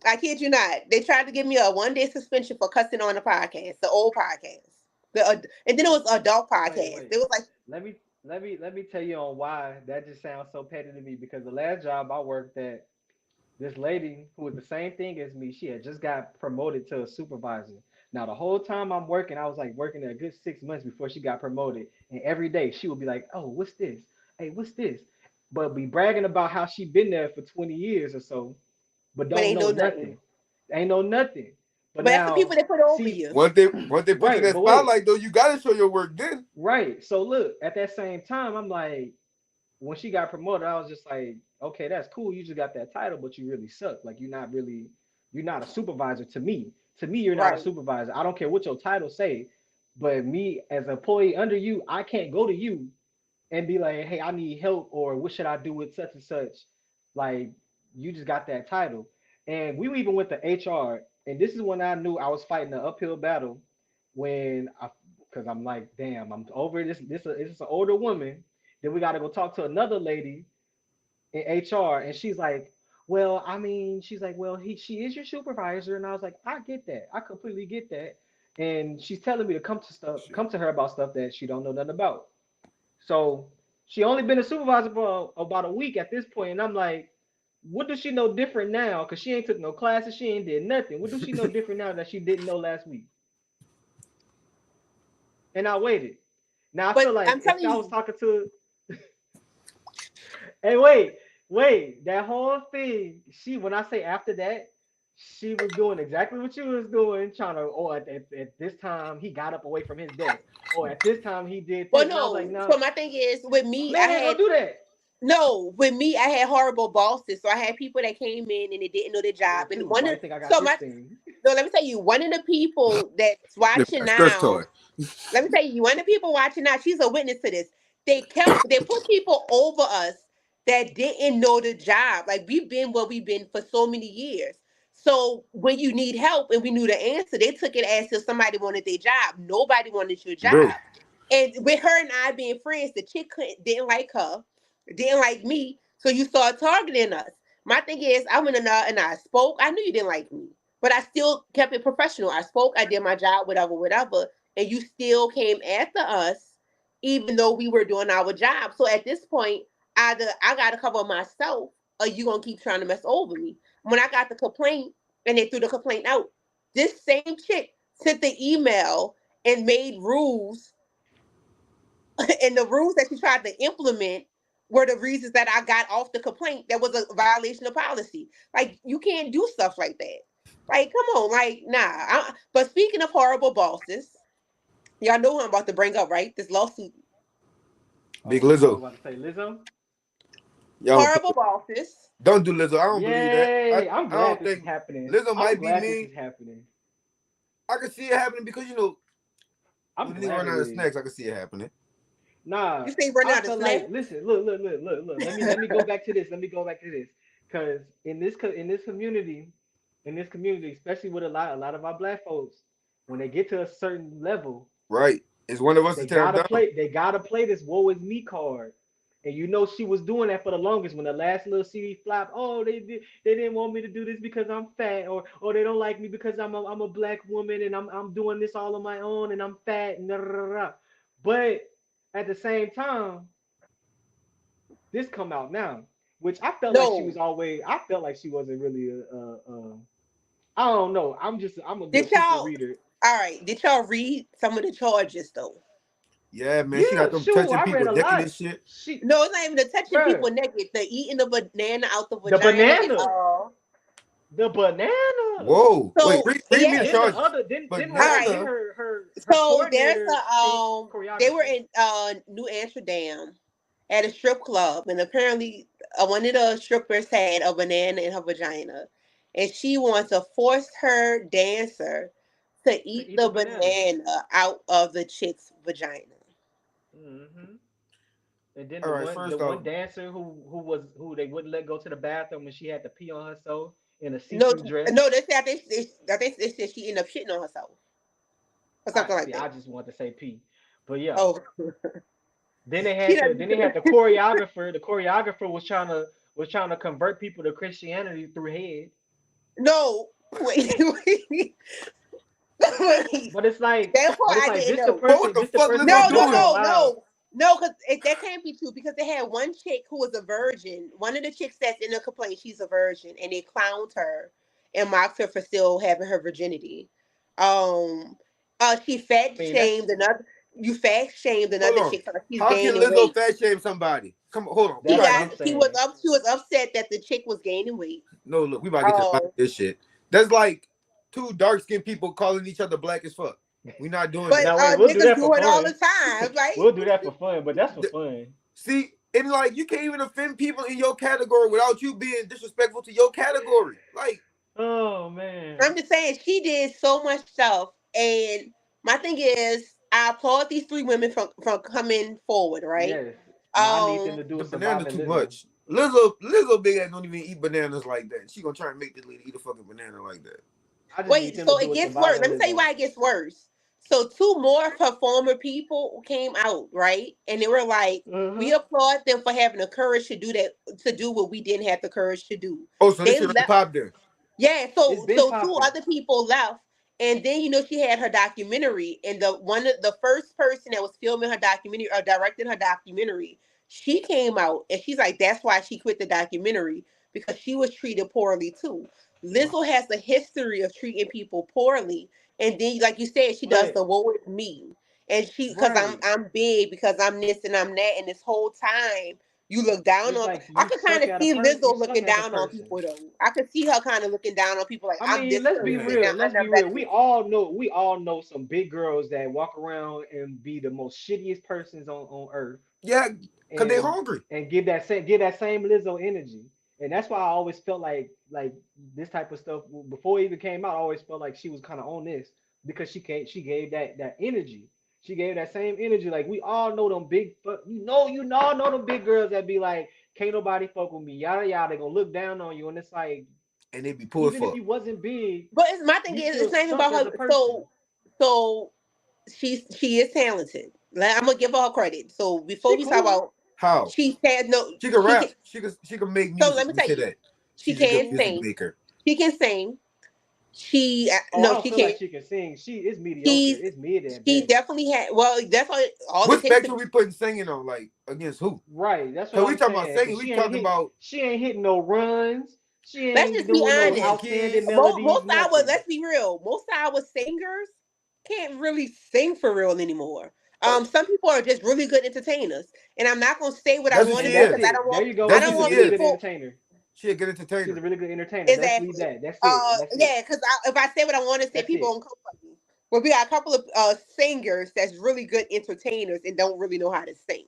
I kid you not, they tried to give me a 1-day suspension for cussing on the podcast, the old podcast. And then it was adult podcast. Wait. It was like, let me tell you on why that just sounds so petty to me, because the last job I worked at, this lady who was the same thing as me, she had just got promoted to a supervisor. Now the whole time I'm working, I was like working there a good 6 months before she got promoted. And every day she would be like, "Oh, what's this? Hey, what's this?" But be bragging about how she been there for 20 years or so, but but don't ain't know no nothing. nothing. Ain't know nothing. But But that's the people now, that put over see, you. Once they put you in right, that but wait, spotlight though, you gotta show your work then. right. So look, at that same time, I'm like, when she got promoted, I was just like, okay, that's cool. You just got that title, but you really suck. Like you're not a supervisor to me. To me, you're not a Right. supervisor. I don't care what your title say, but me as an employee under you, I can't go to you and be like, hey, I need help, or what should I do with such and such? Like, you just got that title. And we even went to HR, and this is when I knew I was fighting an uphill battle when I, because I'm like, damn, I'm over this. This is an older woman. Then we got to go talk to another lady in HR, and she's like, well, I mean, she's like, well, she is your supervisor, and I was like, I get that, I completely get that, and she's telling me to come to her about stuff that she don't know nothing about. So she only been a supervisor for about a week at this point, and I'm like, what does she know different now? Because she ain't took no classes, she ain't did nothing. What does she know different now that she didn't know last week? And I waited. Now I feel But like I'm if telling I was you, talking to, hey, wait, that whole thing. She, when I say after that, she was doing exactly what she was doing, trying to. Oh, at this time he got up away from his desk. Oh, at this time he did well, this, and I was like, no. no, So my thing is, with me, I man ain't had gonna do that. no. With me, I had horrible bosses. So I had people that came in and they didn't know their I job. did And too. one Why of you think I got so this my thing? no, let me tell you, one of the people that's The watching stress now. toy. Let me tell you, one of the people watching now, she's a witness to this. They put people over us that didn't know the job. Like we've been where we've been for so many years. So when you need help and we knew the answer, they took it as if somebody wanted their job. Nobody wanted your Bro. job. And with her and I being friends, the chick didn't like her, didn't like me. So you started targeting us. My thing is, I went in there and I spoke. I knew you didn't like me, but I still kept it professional. I spoke, I did my job, whatever, whatever, and you still came after us, even though we were doing our job. So at this point, either I got to cover myself, or you gonna keep trying to mess over me. When I got the complaint and they threw the complaint out, this same chick sent the email and made rules, and the rules that she tried to implement were the reasons that I got off the complaint. That was a violation of policy. Like you can't do stuff like that. Like, come on, like, nah. But speaking of horrible bosses, y'all know who I'm about to bring up, right? This lawsuit. Big Oh, I Lizzo. was about to say Lizzo. Y'all Horrible bosses. don't do Lizzo. I don't believe that. Yay! I'm I don't glad this is think happening. Lizzo I'm might be glad this mean. is happening. I can see it happening because I'm when they glad run it out of is. snacks, I can see it happening. Nah, You say running I out of feel like, snacks? listen, look. Let me go back to this. Let me go back to this, because in this community, especially with a lot of our black folks, when they get to a certain level, Right. It's one of us to tear them down. they gotta play this "woe is me" card. And you know she was doing that for the longest. When the last little CD flopped, oh, they didn't want me to do this because I'm fat, or they don't like me because I'm a black woman and I'm doing this all on my own and I'm fat and da, da, da, da. But at the same time, this come out now, which I felt like she was No. always. I felt like she wasn't really I don't know. I'm a Did good people y'all? reader. All right. Did y'all read some of the charges though? Yeah, man. She Yeah, got them shoot, touching I people read a naked lot. and shit. She, No, it's not even the touching bruh, people naked. The eating the banana out the the vagina and banana, all. the banana. Whoa. Wait, So read me the yes, Then the charges. other, then all her, then right. Banana. her So there's coordinator a chick, they were choreographer. in New Amsterdam at a strip club, and apparently one of the strippers had a banana in her vagina, and she wants to force her dancer to To eat eat the the banana. banana out of the chick's vagina. Hmm. And then All right, the first off, one dancer who they wouldn't let go to the bathroom when she had to pee on herself in a No, see-through dress. no, they said I think they said she ended up shitting on herself or I something like see. that. I just want to say pee, but yeah. Oh, she Then doesn't. they had the choreographer. The choreographer was trying to convert people to Christianity through head. No, wait, wait, wait. But it's like, That part I didn't know. but what the this the fuck person Lizzo No, that do no, it on doing? no, live. no, no, because that can't be true because they had one chick who was a virgin. One of the chicks that's in the complaint, she's a virgin, and they clowned her and mocked her for still having her virginity. Um, she I fat mean, shamed another. You fat shamed Hold another on. chick because she's How can gaining Lizzo weight. fat shame somebody? Come on, hold on. We She that's about what to got. I'm get She was saying. up. She was upset that the chick was gaining weight. no look, we about to get to the bottom of this shit. That's like two dark skinned people calling each other black as fuck. We not doing But that. Now wait, we'll do niggas that for do it all the fun. time, right? We'll do that for fun, but that's for The- fun. See, and like you can't even offend people in your category without you being disrespectful to your category. Like, Oh man. I'm just saying she did so much stuff, and my thing is, I applaud these three women from coming forward, right? Yes. Now I need them Um, to do the a banana surviving too Lizzo. much. Lizzo big ass don't even eat bananas like that. She gonna try and make this lady eat a fucking banana like that. I just need wait, them to so do it a gets worse. surviving Let me tell you Lizzo. why it gets worse. So two more performer people came out, right? And they were like, we Uh-huh. applaud them for having the courage to do that, to do what we didn't have the courage to do. Oh, so this They shit really left. popped there. Yeah, It's been so two popping. other people left, and then she had her documentary, and the first person that was filming her documentary or directing her documentary, she came out and she's like, that's why she quit the documentary because she was treated poorly too. Lizzo has a history of treating people poorly, and then like you said, she does But the woe is me, and she because right. I'm big because I'm this and I'm that, and this whole time you look down It's on. like I you could kind suck of at a see you Lizzo suck looking as a down on person. people though. I could see her kind of looking down on people like I I'm mean, this let's be person Yeah. real. and Let's I'm be better real. than you. We all know some big girls that walk around and be the most shittiest persons on earth Yeah, cause they and hungry. give that same Lizzo energy. And that's why I always felt like this type of stuff before it even came out. I always felt like she was kind of on this because she gave that energy. She gave that same energy. Like we all know them big, you all know them big girls that be like, can't nobody fuck with me, yada yada. They gonna look down on you, and it's like And they be poor as even if fuck. you wasn't big, But my thing you is, still it's not even suck about as her. a person. So she is talented. Like, I'm gonna give her credit. So before She we talk cool. about, How? she said no. She can She can. rap. She can make So music. let me Let me tell say you, that. she She's a good can Mm. music sing. maker. She can sing. She Oh, I no, don't she feel like can't. she can sing. She is mediocre. She's It's mid at she best. definitely had. Well, that's all it What takes to spectrum be. we putting singing on? Like against who? Right. That's what Cause we I'm talking about saying. singing. Cause We talking about she ain't hitting no runs. She Let's ain't just be doing no Alicia honest. Keys. outstanding melodies. Most of our, Nothing. let's be real, most of our singers can't really sing for real anymore. Uh, Some people are just really good entertainers, and I'm not gonna say what I that's what want she to And say that's because is. it. There you go. I That's don't what She's she a want really is. good people entertainer. She a good She's a entertainer. really good entertainer. Let's leave exactly. that. That's it. That's it. Yeah, because if I say what I want to say, That's people it. won't come for me. But we got a couple of singers that's really good entertainers and don't really know how to sing.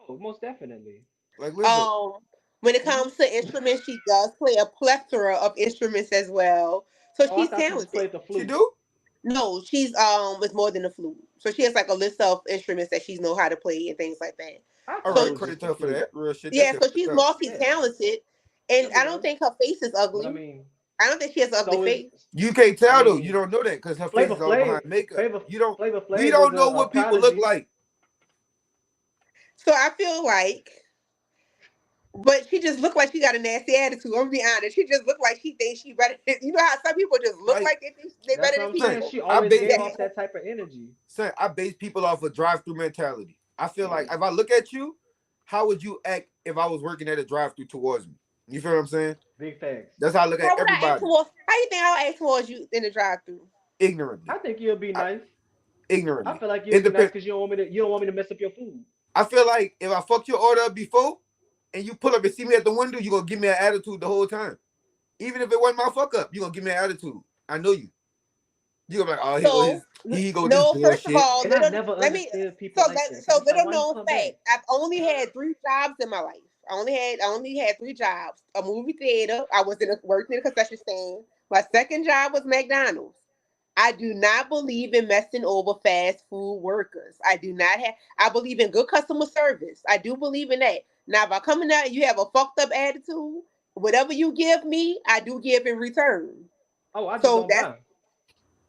Oh, most definitely. Like Lizzo. Um, when it Hmm. comes to instruments, she does play a plethora of instruments as well. So Oh, I she's thought she just talented. played the She flute. do? No, she's it's more than a flute. So she has like a list of instruments that she know how to play and things like that. I All thought it So right, was credit just to the her for flute. that. Real shit. That yeah, shit so fucked she's up. multi Yeah, talented, and there we I don't go. think her face is But I ugly. mean, I don't think she has an ugly so is face. You can't I tell though. You mean don't know that because her face Flavor is all Flav, behind makeup. Flavor You don't. Flavor We Flav was don't know a what people look prodigy. like. So I feel like, but she just looked like she got a nasty attitude. I'm gonna be honest. She just looked like she thinks she better. You know how some people just look Like like they think they That's better what than I'm saying. people. She I always base gave That, off people. that type of energy. Son, I base people off of drive-through mentality. I feel like if I look at you, how would you act if I was working at a drive-through towards me? You feel what I'm saying? Big facts. That's how I look how at would I act everybody towards? How you think I'll act towards you in the drive-through? ignorantly. I think you'll be I, nice. I ignorantly. feel like you're It being nice depends. because you don't want me to mess up your food. I feel like if I fuck your order up before and you pull up and see me at the window, you gonna give me an attitude the whole time. Even if it wasn't my fuck up, you gonna give me an attitude. I know you. You gonna be like, oh, here go So his, here he go with this no, first of bullshit. all, And I little never let me understood people like that. so Cause it's like, little why you known come fact. back? I've only had 3 jobs in my life. I only had 3 jobs. A movie theater. I was working in a concession stand. My second job was McDonald's. I do not believe in messing over fast food workers. I do not have. I believe in good customer service. I do believe in that. Now, if I come in out and you have a fucked up attitude, whatever you give me, I do give in return. Oh, I just So don't that's buy.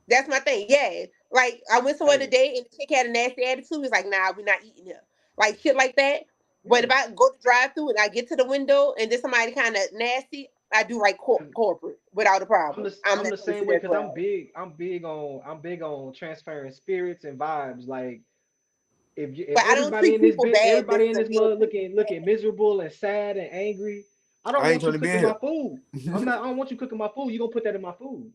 that's my thing. Yeah. Like I went somewhere Hey, today and the chick had a nasty attitude. He's like, nah, we're not eating here. Like shit like that. But yeah. if I go to drive through and I get to the window and there's somebody kind of nasty, I do right corporate without a I'm problem. the I'm I'm the that same person way as because I'm well. big. I'm big on transferring spirits and vibes. Like if But I don't everybody treat in this people bit, bad everybody just in to this be able to mud treat people looking bad. miserable and sad and angry, I don't I ain't want trying you to be cooking here. my food. I don't want you cooking my food. You gonna put that in my food.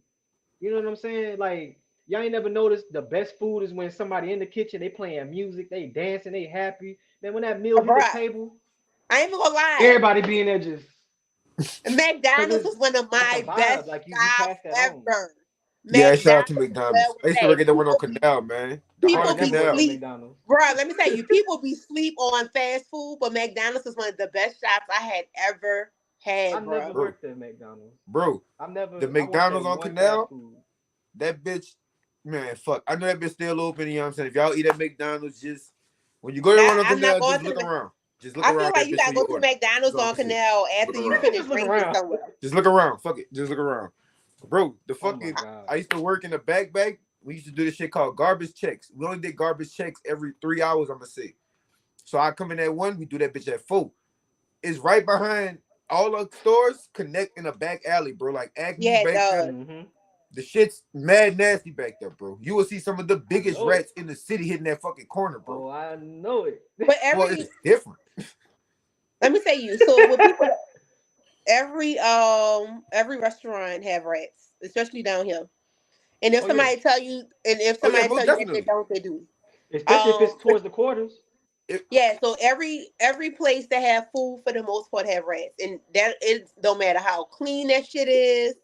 You know what I'm saying? Like y'all ain't never noticed the best food is when somebody in the kitchen, they playing music, they dancing, they happy. Then when that meal hit the Bruh, table, I ain't even gonna lie. everybody being there just because McDonald's was one of that's a my vibe. best Like you jobs pass that on. ever. Yeah, shout out McDonald's to is where McDonald's. it I was used to work at. at the one on Canal, man. The I heart People of ain't be never worked Canal. at sleep, McDonald's. bro. Let me tell you, people be sleep on fast food, but McDonald's is one of the best shops I had ever I had, never bro. Bro, worked at McDonald's. bro, the I worked McDonald's at on one fast Canal, food. that bitch, man, fuck. I know that bitch still open, you know what I'm saying? If y'all eat at McDonald's, just when you go to the one Now on I'm not Canal, going just to look the. around. Just look I feel around like that you bitch gotta when you go to order. That's McDonald's all I on can say. Canal Just look after you around. finish Just look drinking around. somewhere. Just look around. Fuck it. Just look around. Bro, the Oh my fucking god. I used to work in the bag. We used to do this shit called garbage checks. We only did garbage checks every 3 hours, I'm gonna say. So I come in at 1, we do that bitch at 4. It's right behind all the stores, connect in a back alley, bro. Like Acme Yeah, it back there. does. Mm-hmm. The shit's mad nasty back there, bro. You will see some of the I biggest know it. rats in the city hitting that fucking corner, bro. Oh, I know it. But Well, every it's different. let me tell you, so with people, every restaurant have rats, especially down here. And if Oh yeah. somebody tell you, and if Oh yeah, somebody most tell you that they definitely. don't, they do. Especially if it's But towards the quarters. It, yeah, so every place that have food for the most part have rats, and that it don't matter how clean that shit is.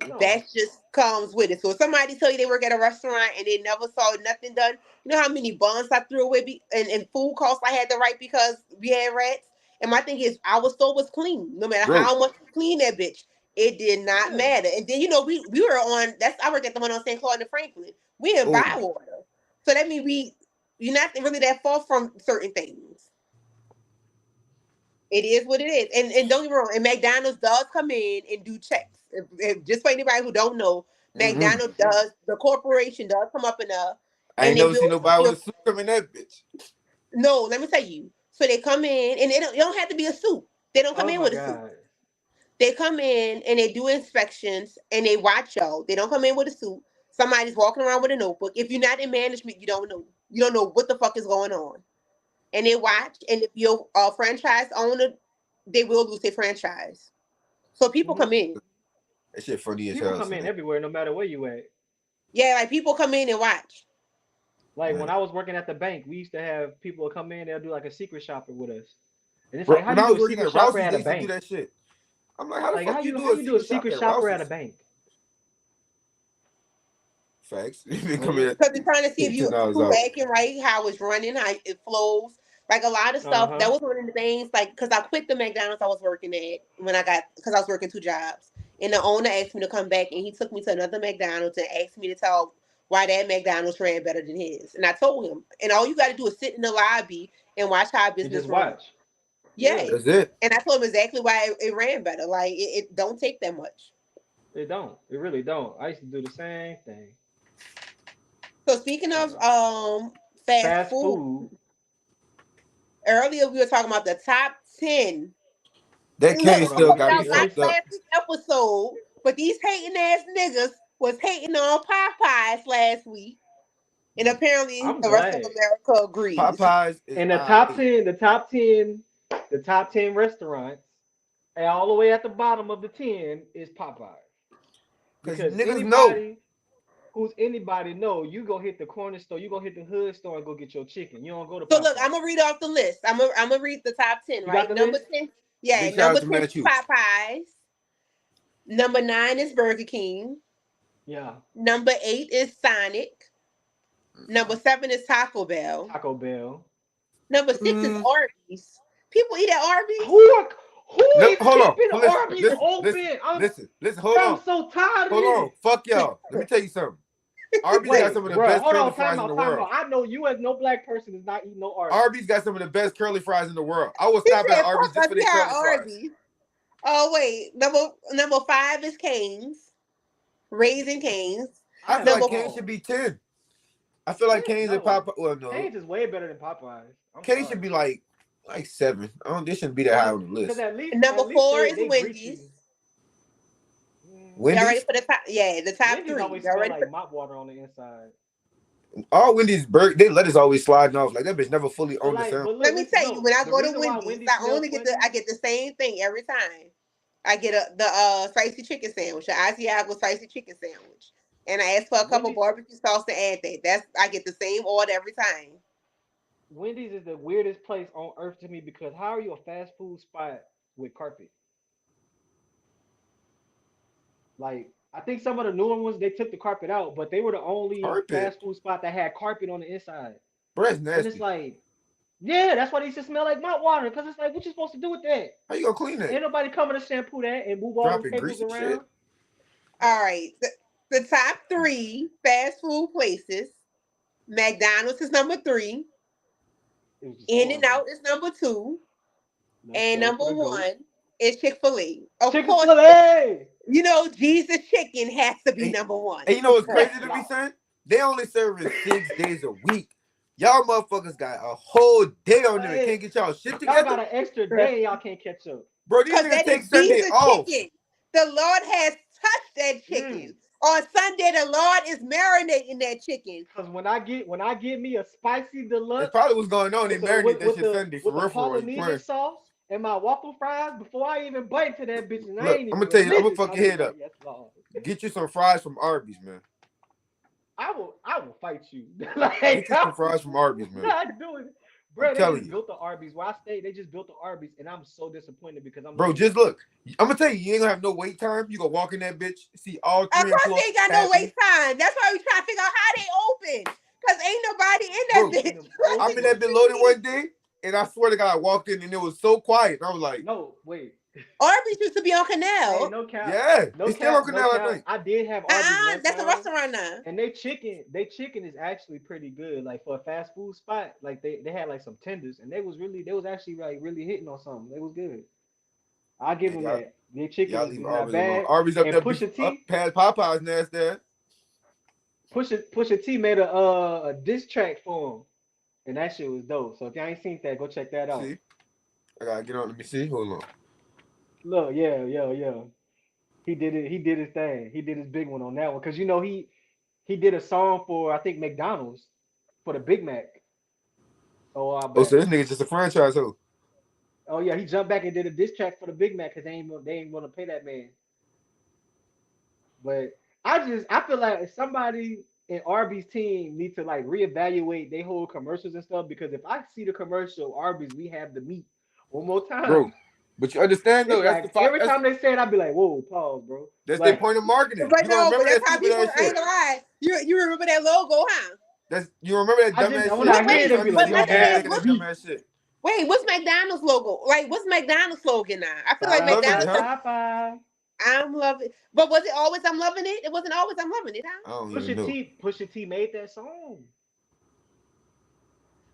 No. That just comes with it. So if somebody tell you they work at a restaurant and they never saw nothing done, you know how many buns I threw away and food costs I had to write because we had rats. And my thing is, our store was clean, no matter bro, how much you clean that bitch. It did not Yeah. matter. And then we were on. That's I worked at the one on St. Claude and Franklin. We in oh, Bywater, so that means you're not really that far from certain things. It is what it is. And don't get me wrong, and McDonald's does come in and do checks. Just for anybody who don't know, mm-hmm. McDonald's does, the corporation does come up in I and ain't they never build seen nobody with a suit come in that bitch. no, let me tell you. So they come in and it don't have to be a suit. They don't come Oh in my with a suit. god. They come in and they do inspections and they watch y'all. They don't come in with a suit. Somebody's walking around with a notebook. If you're not in management, you don't know. You don't know what the fuck is going on. And they watch, and if you're a franchise owner, they will lose their franchise. So people Hmm. come in. That shit funny as People hell, come in son. everywhere, no matter where you at. Yeah, like people come in and watch. Like Man. when I was working at the bank, we used to have people come in. They'll do like a secret shopper with us, and it's Bro, like, how when you I do a was working secret at shopper Rouse's, at they a used to do bank? that shit. I'm like, how the Like fuck you how do a you do a secret shop secret at shopper at a Rouse's? bank? Facts. They come in Mm-hmm. at Because they're trying to see if you $10 who out. acting right, how it's running, how it flows. Like a lot of Uh stuff. huh. That was one of the things. Like because I quit the McDonald's I was working at when I got because I was working 2 jobs, and the owner asked me to come back, and he took me to another McDonald's and asked me to tell why that McDonald's ran better than his. And I told him, and all you got to do is sit in the lobby and watch how And just business runs. watch. Yeah, Yes, That's it. and I told him exactly why it ran better. Like it don't take that much. it don't. It really don't. I used to do the same thing. So speaking of Uh, fast fast food, food. earlier we were talking about the top 10. That Look, cane Hold I on. still put it Let got me me. out Let me. last fucked up. week's episode, but these hating ass niggas was hating on Popeyes last week, and apparently I'm the rest of glad. America agrees. Popeyes is In I. the top 10 restaurants, and all the way at the bottom of the 10 is Popeyes. Cause Because niggas know. anybody who's anybody know, you go hit the corner store, you go hit the hood store and go get your chicken. You don't go to So look, Popeye. I'm gonna read off the list. I'm gonna read the top 10, You got right? the Number list? 10, yeah, Big shout number out to 10 is Matthew. Popeyes. Number 9 is Burger King. Yeah. Number 8 is Sonic. Number 7 is Taco Bell. Taco Bell. Number 6 is Mm. Arby's. People eat at Arby's. Who No, is hold on. keeping Listen, Arby's listen, open? listen. Hold I'm on. so tired of Hold on. this. Fuck y'all. Let me tell you something. Arby's Wait, got some of the bro, best hold curly on, fries time in the out, time world. out. I know you as no black person is not eating no Arby's. Arby's got some of the best curly fries in the world. I will He stop said, at Arby's "Fuck just us, for we their are curly fries. Arby's." Oh wait, number 5 is Cane's. Raising Cane's. I feel like Number Cane's should be 10. I feel like Cane's and Popeye. Well, no. Cane's is way better than Popeyes. Cane's should be like 7. I don't. They shouldn't be that high on the list. Because at least Number 4 they is greet Wendy's. you. Wendy's. Y'all ready for the top? Yeah, the top Wendy's 3. always Y'all smell ready like for mop water on the inside. All Wendy's they lettuce always sliding off. Like that bitch never fully But on the like, sound. but Let look, me tell you, when I the go to reason why Wendy's, Wendy's I smells only get funny- I get the same thing every time. I get the spicy chicken sandwich, the Asiago spicy chicken sandwich, and I ask for a couple Wendy's- barbecue sauce to add that. I get the same order every time. Wendy's is the weirdest place on earth to me because how are you a fast food spot with carpet? Like, I think some of the newer ones they took the carpet out, but they were the only Carpet? fast food spot that had carpet on the inside. Bro, that's And nasty. it's like, yeah, that's why they used to smell like mop water. Because it's like, what you supposed to do with that? How you gonna clean Ain't that? nobody coming to shampoo that and move all Dropping the tables grease and around. shit? All right, the top 3 fast food places: McDonald's is number 3, It was just In-N-Out is number 2, horrible. and Shout out number to the goat. 1 is Chick-fil-A. Of course, Chick-fil-A. you know Jesus Chicken has to be And- number 1. And you know what's crazy to me, son? They only serving 6 days a week. Y'all motherfuckers got a whole day on them and can't get y'all shit Y'all got together. an extra day. Y'all can't catch up. Bro, these Because niggas that take is Sunday Jesus off. chicken. The Lord has touched that chicken. On Sunday, the Lord is marinating that chicken. Cause when I get me a spicy That's deluxe probably what's going on. They with the, marinate with, that with shit the, Sunday with for the real for you Polynesian playing. sauce and my waffle fries, before I even bite to that bitch, and I Look, ain't I'm even gonna tell you, I'm gonna religious, fuck I'll your be head like, up. yes, Lord. Get you some fries from Arby's, man. I will fight you. Like, Get you some fries from Arby's, man. not doing it. Bro, they telling just you. built the Arby's. Where I stayed, they just built the Arby's, and I'm so disappointed because I'm Bro, looking- just look. I'm gonna tell you, you ain't gonna have no wait time. You gonna walk in that bitch, see all Of 3 course, employees. they ain't got no wait time. That's why we trying to figure out how they open. Because ain't nobody in Bro, that bitch. I'm in that bitch loaded one day, and I swear to God, I walked in and it was so quiet. And I was like, No, wait. Arby's used to be on Hey, Canal. no cap. yeah, No it's still on cap, Canal, no I cap. think. I did have Arby's one That's a time. restaurant now. And they chicken is actually pretty good. Like for a fast food spot, like they had like some tenders, and they was actually like really hitting on something. They was good. I'll give Man, them that. Their chicken Y'all is leave not Arby's alone. bad. Arby's up And there, Pusha T, up past Popeye's nasty. Pusha T made a diss track for him, and that shit was dope. So if y'all ain't seen that, go check that out. See, I gotta get on. Let me see. Hold on. Look, yeah. He did it. He did his thing. He did his big one on that one because you know he did a song for I think McDonald's for the Big Mac. Oh, I Oh, bet. so this nigga's just a franchise, ho. Oh yeah, he jumped back and did a diss track for the Big Mac because they ain't want to pay that man. But I feel like if somebody in Arby's team need to like reevaluate their whole commercials and stuff because if I see the commercial Arby's, we have the meat one more time. Bro. But you understand though, It's like every time they say it, I'd be like, whoa, pause, bro. that's Like, their point of marketing. But You don't no, but remember that's that how stupid people, ass I ain't shit. gonna lie. You remember that logo, huh? You remember that I dumbass just- shit? when I hear it, Trying it to be like, like, you "Hey, that what's- dumbass shit. Wait, what's McDonald's logo? Like, what's McDonald's slogan now? I feel like Love it, McDonald's. huh? Popeye. I'm loving, but was it always I'm loving it? It wasn't always I'm loving it, I huh? don't even know. Pusha T made that song.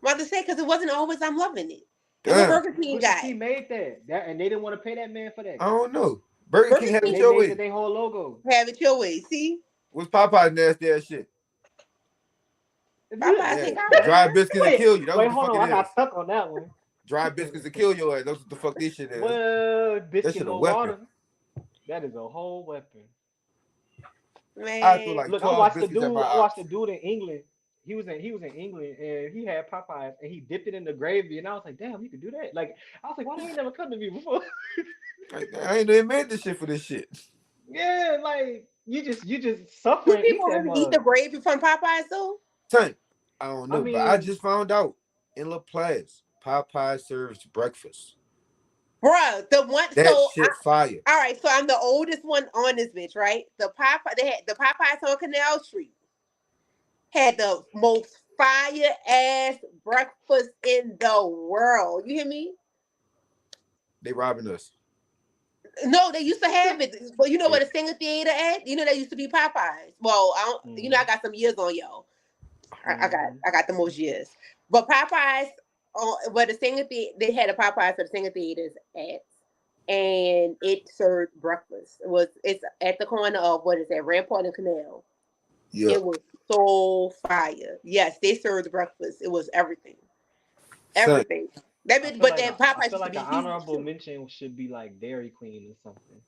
Rather say because it wasn't always I'm loving it. It was Damn. Burger King Pusha T guy. made that, and they didn't want to pay that man for that. I don't know. Burger Burger King had King- it And they your made way. that their whole logo. Have it your way. See, What's Popeye's nasty ass shit? Popeye Yeah. think I Dry biscuits will Wait, kill you. That's wait, what the hold fuck on, I it got is. stuck on that one. Dry biscuits will kill your ass. That's what the fuck this shit is. Well, That biscuit shit a more weapon. water. That is a whole weapon. man. I feel like Look, 12 I watched the biscuits at dude. my I watched house. the dude in England. He was in England and he had Popeyes and he dipped it in the gravy and I was like, damn, you could do that. Like I was like, why they ain't never come to me before? Like, I ain't even made this shit for this shit. Yeah, like You just Do suffering. Eat people that really eat the mug. gravy from Popeyes though? Tank, I don't I know, but I mean, just found out in Laplace, Popeye serves breakfast. Bruh, the one. That So, shit fire. all right. So I'm the oldest one on this bitch, right? The Popeye. They had the Popeyes on Canal Street. Had the most fire ass breakfast in the world. You hear me? They robbing us. No, they used to have it. But you know Yeah. what a Singer Theater at? You know they used to be Popeyes. Well, I don't. You know I mm, got some years on y'all. I got mm, I got the most years. But Popeyes, where the Singer Theater, they had a Popeyes for the Singer Theaters at, and it served breakfast. It's at the corner of what is that Rampart and Canal. Yeah. It was so fire. Yes, they served breakfast. It was everything. Son, Everything. That I bitch, feel but like that I Popeyes feel used to like be an huge honorable too. mention should be like Dairy Queen or something.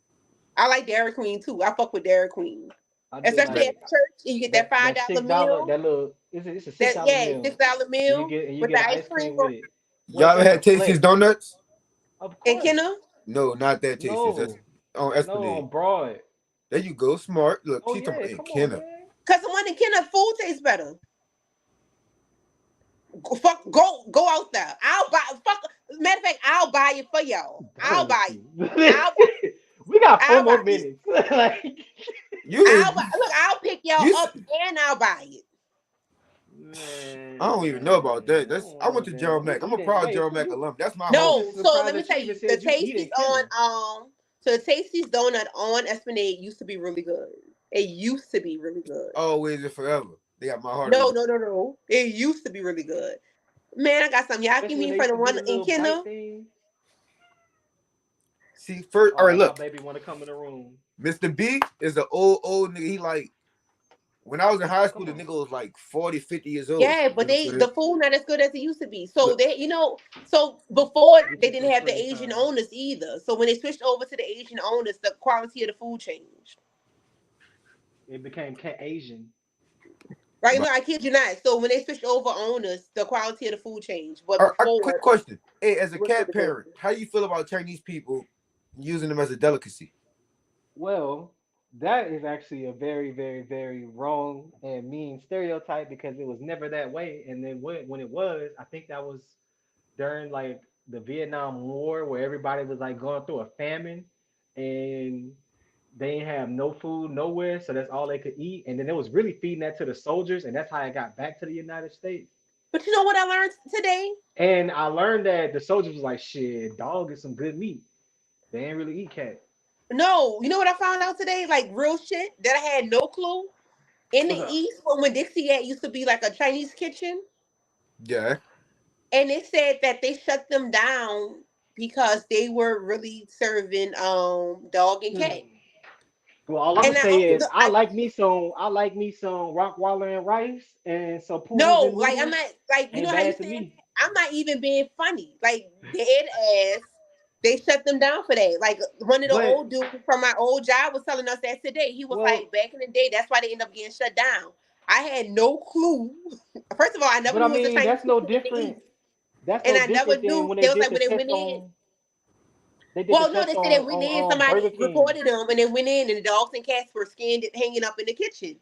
I like Dairy Queen too. I fuck with Dairy Queen. I do Especially at like the church and you get that that $5 $6 meal. that little it's a six That dollar yeah, meal $6 and you meal get with the the ice ice cream cream with it. Well, y'all ever it's had a Tasty's flex. donuts? Of and course. Kenna. No, not that Tasty's. That's No, on no, Esplanade. on Broad. There you go, smart. Look, Oh she's talking yeah, about in come on, Kenna. man. Cause the one in Kenna food tastes better. Go out there. I'll buy fuck matter of fact, I'll buy it for y'all. Done I'll with buy it. you. I'll buy We got four I'll more buy it. minutes. Like, You, I'll pick y'all you. up and I'll buy it. I don't even know about man, that. I That's don't I went want to that. Gerald You Mac. I'm a eating? proud Wait, Gerald Mac you? alum. That's my I'm home. No, just so surprised let me that you tell even you, the said you Tasty's eating Kenna. so the Tasty's donut on Esplanade used to be really good. It used to be really good. Always and forever. They got my heart No, on. no, no, no. It used to be really good. Man, I got some Yaki Especially when mean they from used the to do one the in little bite Kenna. thing. See, first, all right, Oh, my look, baby want to come in the room. Mr. B is an old nigga. He like when I was in high school, Come the on. nigga was like 40, 50 years old. Yeah, You but know what I'm saying? the food not as good as it used to be. So Look, so before Get they you didn't some have the screen Asian time. owners either. So when they switched over to the Asian owners, the quality of the food changed. It became Asian. Right? my, No, I kid you not. So when they switched over owners, the quality of the food changed. But before quick question. Hey, as it a was cat really good. parent, how do you feel about Chinese people using them as a delicacy? Well, that is actually a very, very, very wrong and mean stereotype because it was never that way. And then when it was, I think that was during like the Vietnam War where everybody was like going through a famine and they didn't have no food nowhere, so that's all they could eat. And then it was really feeding that to the soldiers, and that's how it got back to the United States. But you know what I learned today? And I learned that the soldiers was like, shit, dog is some good meat. They ain't really eat cat. No, you know what I found out today? Like real shit that I had no clue. In the What's up? East, when Dixie at used to be like a Chinese kitchen, Yeah. and they said that they shut them down because they were really serving dog and cat. Hmm. Well, all I'm And gonna I say only is I like me some rock wallow and rice and some poodles no, and like I'm noodles. not like you know Ain't how you bad to saying me. that? I'm not even being funny. Like dead ass, they shut them down for that. Like one of the But old dudes from my old job was telling us that today. He was well, like, back in the day, that's why they end up getting shut down. I had no clue. First of all, I never but I knew it was a mean Chinese that's no kitchen in the different. East, That's and no I never different than knew. when They they was did like the when they went test in. on. They did the Well, no, test they said they on went in. Somebody Burger King. reported them, and they went in, and the dogs and cats were skinned, hanging up in the kitchen.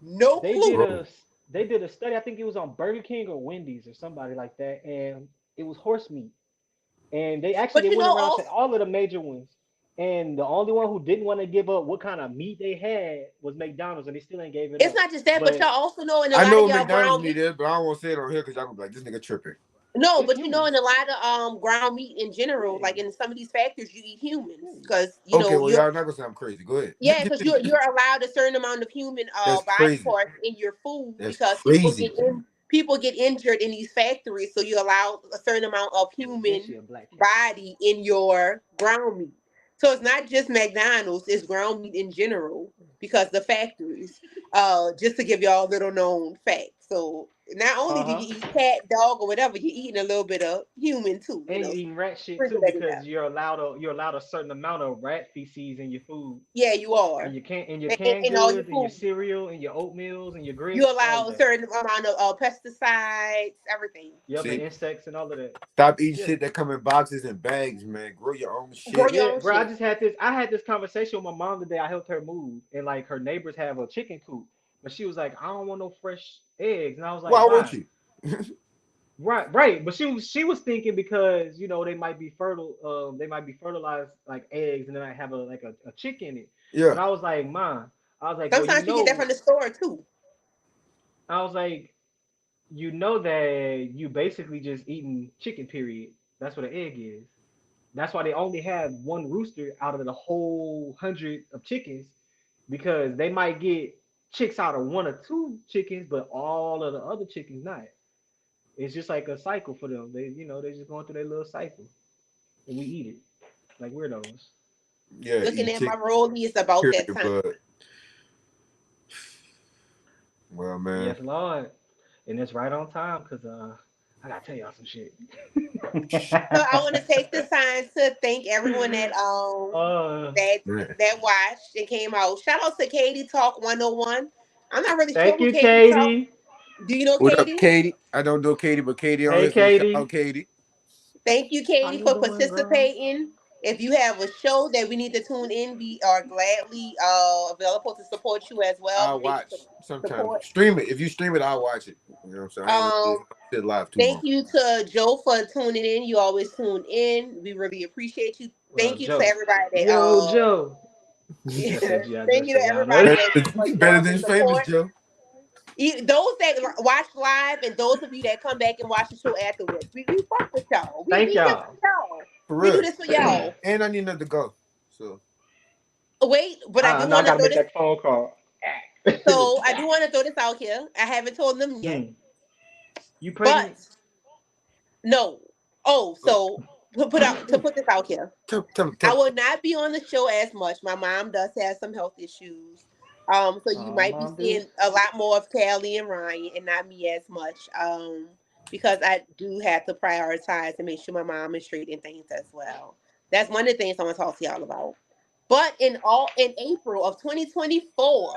No They did clue. Bro. a they did a study. I think it was on Burger King or Wendy's or somebody like that, and it was horse meat. And they But you went know, around to also all of the major ones. And the only one who didn't want to give up what kind of meat they had was McDonald's, and they still ain't gave it it's up. not just that, but y'all But also know in a I lot know of what y'all McDonald's ground meat meat. is, but I don't want to say it on here because y'all gonna be like, this nigga tripping. No, it's but you know, in humans. a lot of ground meat in general, Yeah, like in some of these factories, you eat humans yeah. because you Okay, know well, you're y'all not gonna say I'm crazy. Go ahead. yeah, because you're allowed a certain amount of human That's body crazy. parts in your food That's because crazy. people get injured in these factories, so you allow a certain amount of And human she a black cat. body in your ground meat. So it's not just McDonald's; it's ground meat in general because the factories. Just to give y'all a little known fact. So Not only do you eat cat, dog, or whatever, you're eating a little bit of human too. And you eating rat shit sprinkle too that in because there. you're allowed a certain amount of rat feces in your food. Yeah, you are. In your canned In all your goods, and your food, cereal, and your oatmeals, and your you grits, all of allow a that. certain amount of pesticides, everything. Yep, and See, insects and all of that. stop eating Yeah. shit that come in boxes and bags, man. Grow your own Grow shit. your Yeah, own bro. shit. I had this conversation with my mom today. I helped her move, and like her neighbors have a chicken coop, but she was like, "I don't want no fresh eggs," and I was like, Why won't "Why?" you? Right, right. But she was thinking because they might be fertile, they might be fertilized like eggs, and they might have a chick in it. Yeah. But I was like, "Mom," I was like, "Well, Sometimes you get that from the store too. I was like, you know that you basically just eating chicken. Period. That's what an egg is." That's why they only have one rooster out of the whole 100 of chickens because they might get chicks out of one or two chickens, but all of the other chickens not. It's just like a cycle for them. They're just going through their little cycle, and we eat it like weirdos. Yeah, Looking eat at my chicken. rollie, it's about Period, that time. but well, man. Yes, Lord, and it's right on time because I gotta tell y'all some shit. So I want to take the time to thank everyone uh, that Man. that watched and came out. Shout out to Katie Talk 101. I'm not really sure Thank who you, Katie Talk. Katie. Do you know What up, Katie? Katie? I don't know Katie, but Katie on Hey, here, so shout Katie. out Katie. Thank you, How Katie, you for doing, girl? participating. If you have a show that we need to tune in, we are gladly available to support you as well. I'll We need watch sometime. support. Stream it. If you stream it, I'll watch it. You know what I'm saying? I ain't gonna do Um, shit live too Thank long. you to Joe for tuning in. You always tune in. We really appreciate you. Thank you to Joe. everybody that Yo, Joe. I said G.I. Joe thank you to shit. Y'all know everybody that. better, that was better love and than famous, support. Joe. Those that watch live and those of you that come back and watch the show afterwards. We fuck with y'all. Thank We here for y'all. y'all. For We do real. this for y'all. And I need another to go. So Wait, but I do Now I want to gotta throw make this. that phone call. So I do want to throw this out here. I haven't told them yet, Hmm. You but pregnant? no. Oh, oh, so put this out here. I tell. will not be on the show as much. My mom does have some health issues. So you Oh, might be mom, do. seeing a lot more of Callie and Ryan and not me as much. Because I do have to prioritize and make sure my mom is straight and things as well. That's one of the things I want to talk to y'all about. But in April of 2024,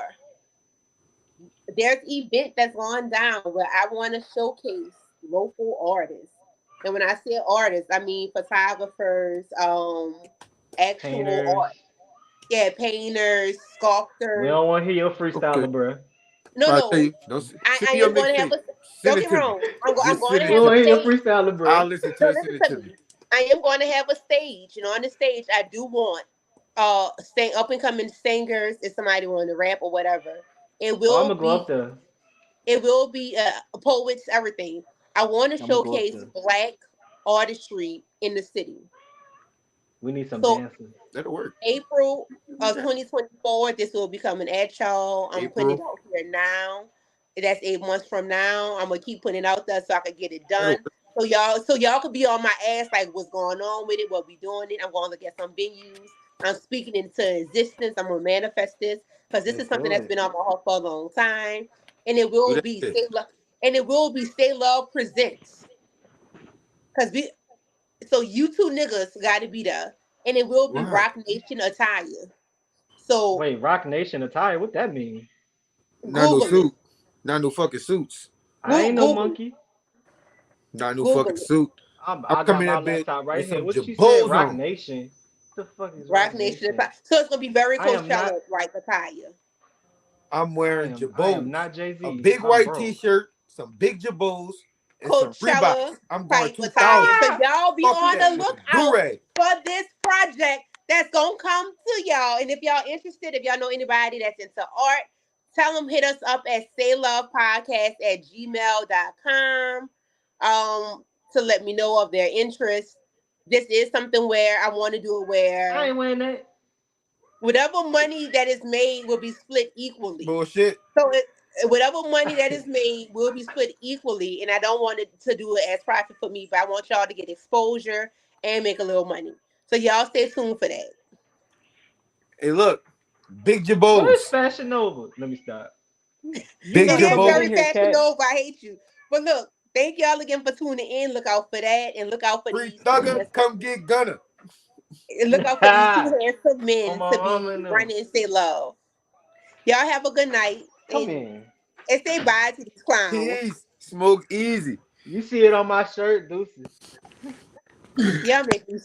there's an event that's going down where I want to showcase local artists. And when I say artists, I mean photographers, actual Painters. art, yeah, painters, We sculptors. don't want to hear your Okay. freestyling, bro. No, I'll tell no, you. Don't I send me your am going to have mixtape. a. Send Don't it get to me. wrong. I'm Just going send to it We have don't to a want me. to hear your stage. freestyling, I'll bro. listen to So it. Send listen it to to me. me. I am going to have a stage. On the stage, I do want stay up and coming singers if somebody want to rap or whatever. It Oh, I'm will gonna go up be there. poets, everything. I want to I'm gonna go up showcase there. black artistry in the city. We need some So dancers. That'll work. April of 2024, this will be coming at y'all. I'm putting it April. out here now. That's 8 months from now. I'm gonna keep putting it out there so I can get it That'll done. work. So y'all could be on my ass like what's going on with it, what we doing it. I'm gonna look at some venues. I'm speaking into existence. I'm gonna manifest this because this Let's is something do that's it. been on my heart for a long time, and Do that shit. it will be Stay Love presents because we so you two niggas got to be there, and it will be Why? Rock Nation attire. So Wait, Rock Nation attire? What that mean? Not no Google it, suit. Not no fucking suits. I ain't no Google it, monkey. Not no fucking Google it. suit. I'm I got coming my in that bitch laptop right with here. some What you said? jabos Rock on. Nation. What the fuck is Rock Rock Nation Nation? attire. So it's gonna be very I am not. Coachella like attire. I'm wearing I am jabos. not Jay A Z. big I'm white broke. t-shirt, some big jabos, and some Coachella Reeboks. I'm going type attire. 2000. So Ah! y'all be Fuck on that the with a lookout do-rag. for this project that's gonna come to y'all. And if y'all interested, if y'all know anybody that's into art, tell them hit us up at saylovepodcast@gmail.com to let me know of their interest. This is something where I want to do it I where ain't wearing that. whatever money that is made will be split equally. Bullshit. So whatever money that is made will be split equally, and I don't want it to do it as profit for me, but I want y'all to get exposure and make a little money. So y'all stay tuned for that. Hey, look. Big Where's jabos. Fashion Nova? Let me stop. You Big It gotta is come get jabos. in very here, fashion cat. over. I hate you. But look, thank y'all again for tuning in. Look out for that, and look out for Free these two Thugger, handsome, come get Gunner. and look out for these two handsome On men my to mama be and them. running and say love. Y'all have a good night, Come in. and say bye to these clowns. Peace. Smoke easy. You see it on my shirt, deuces. Y'all make me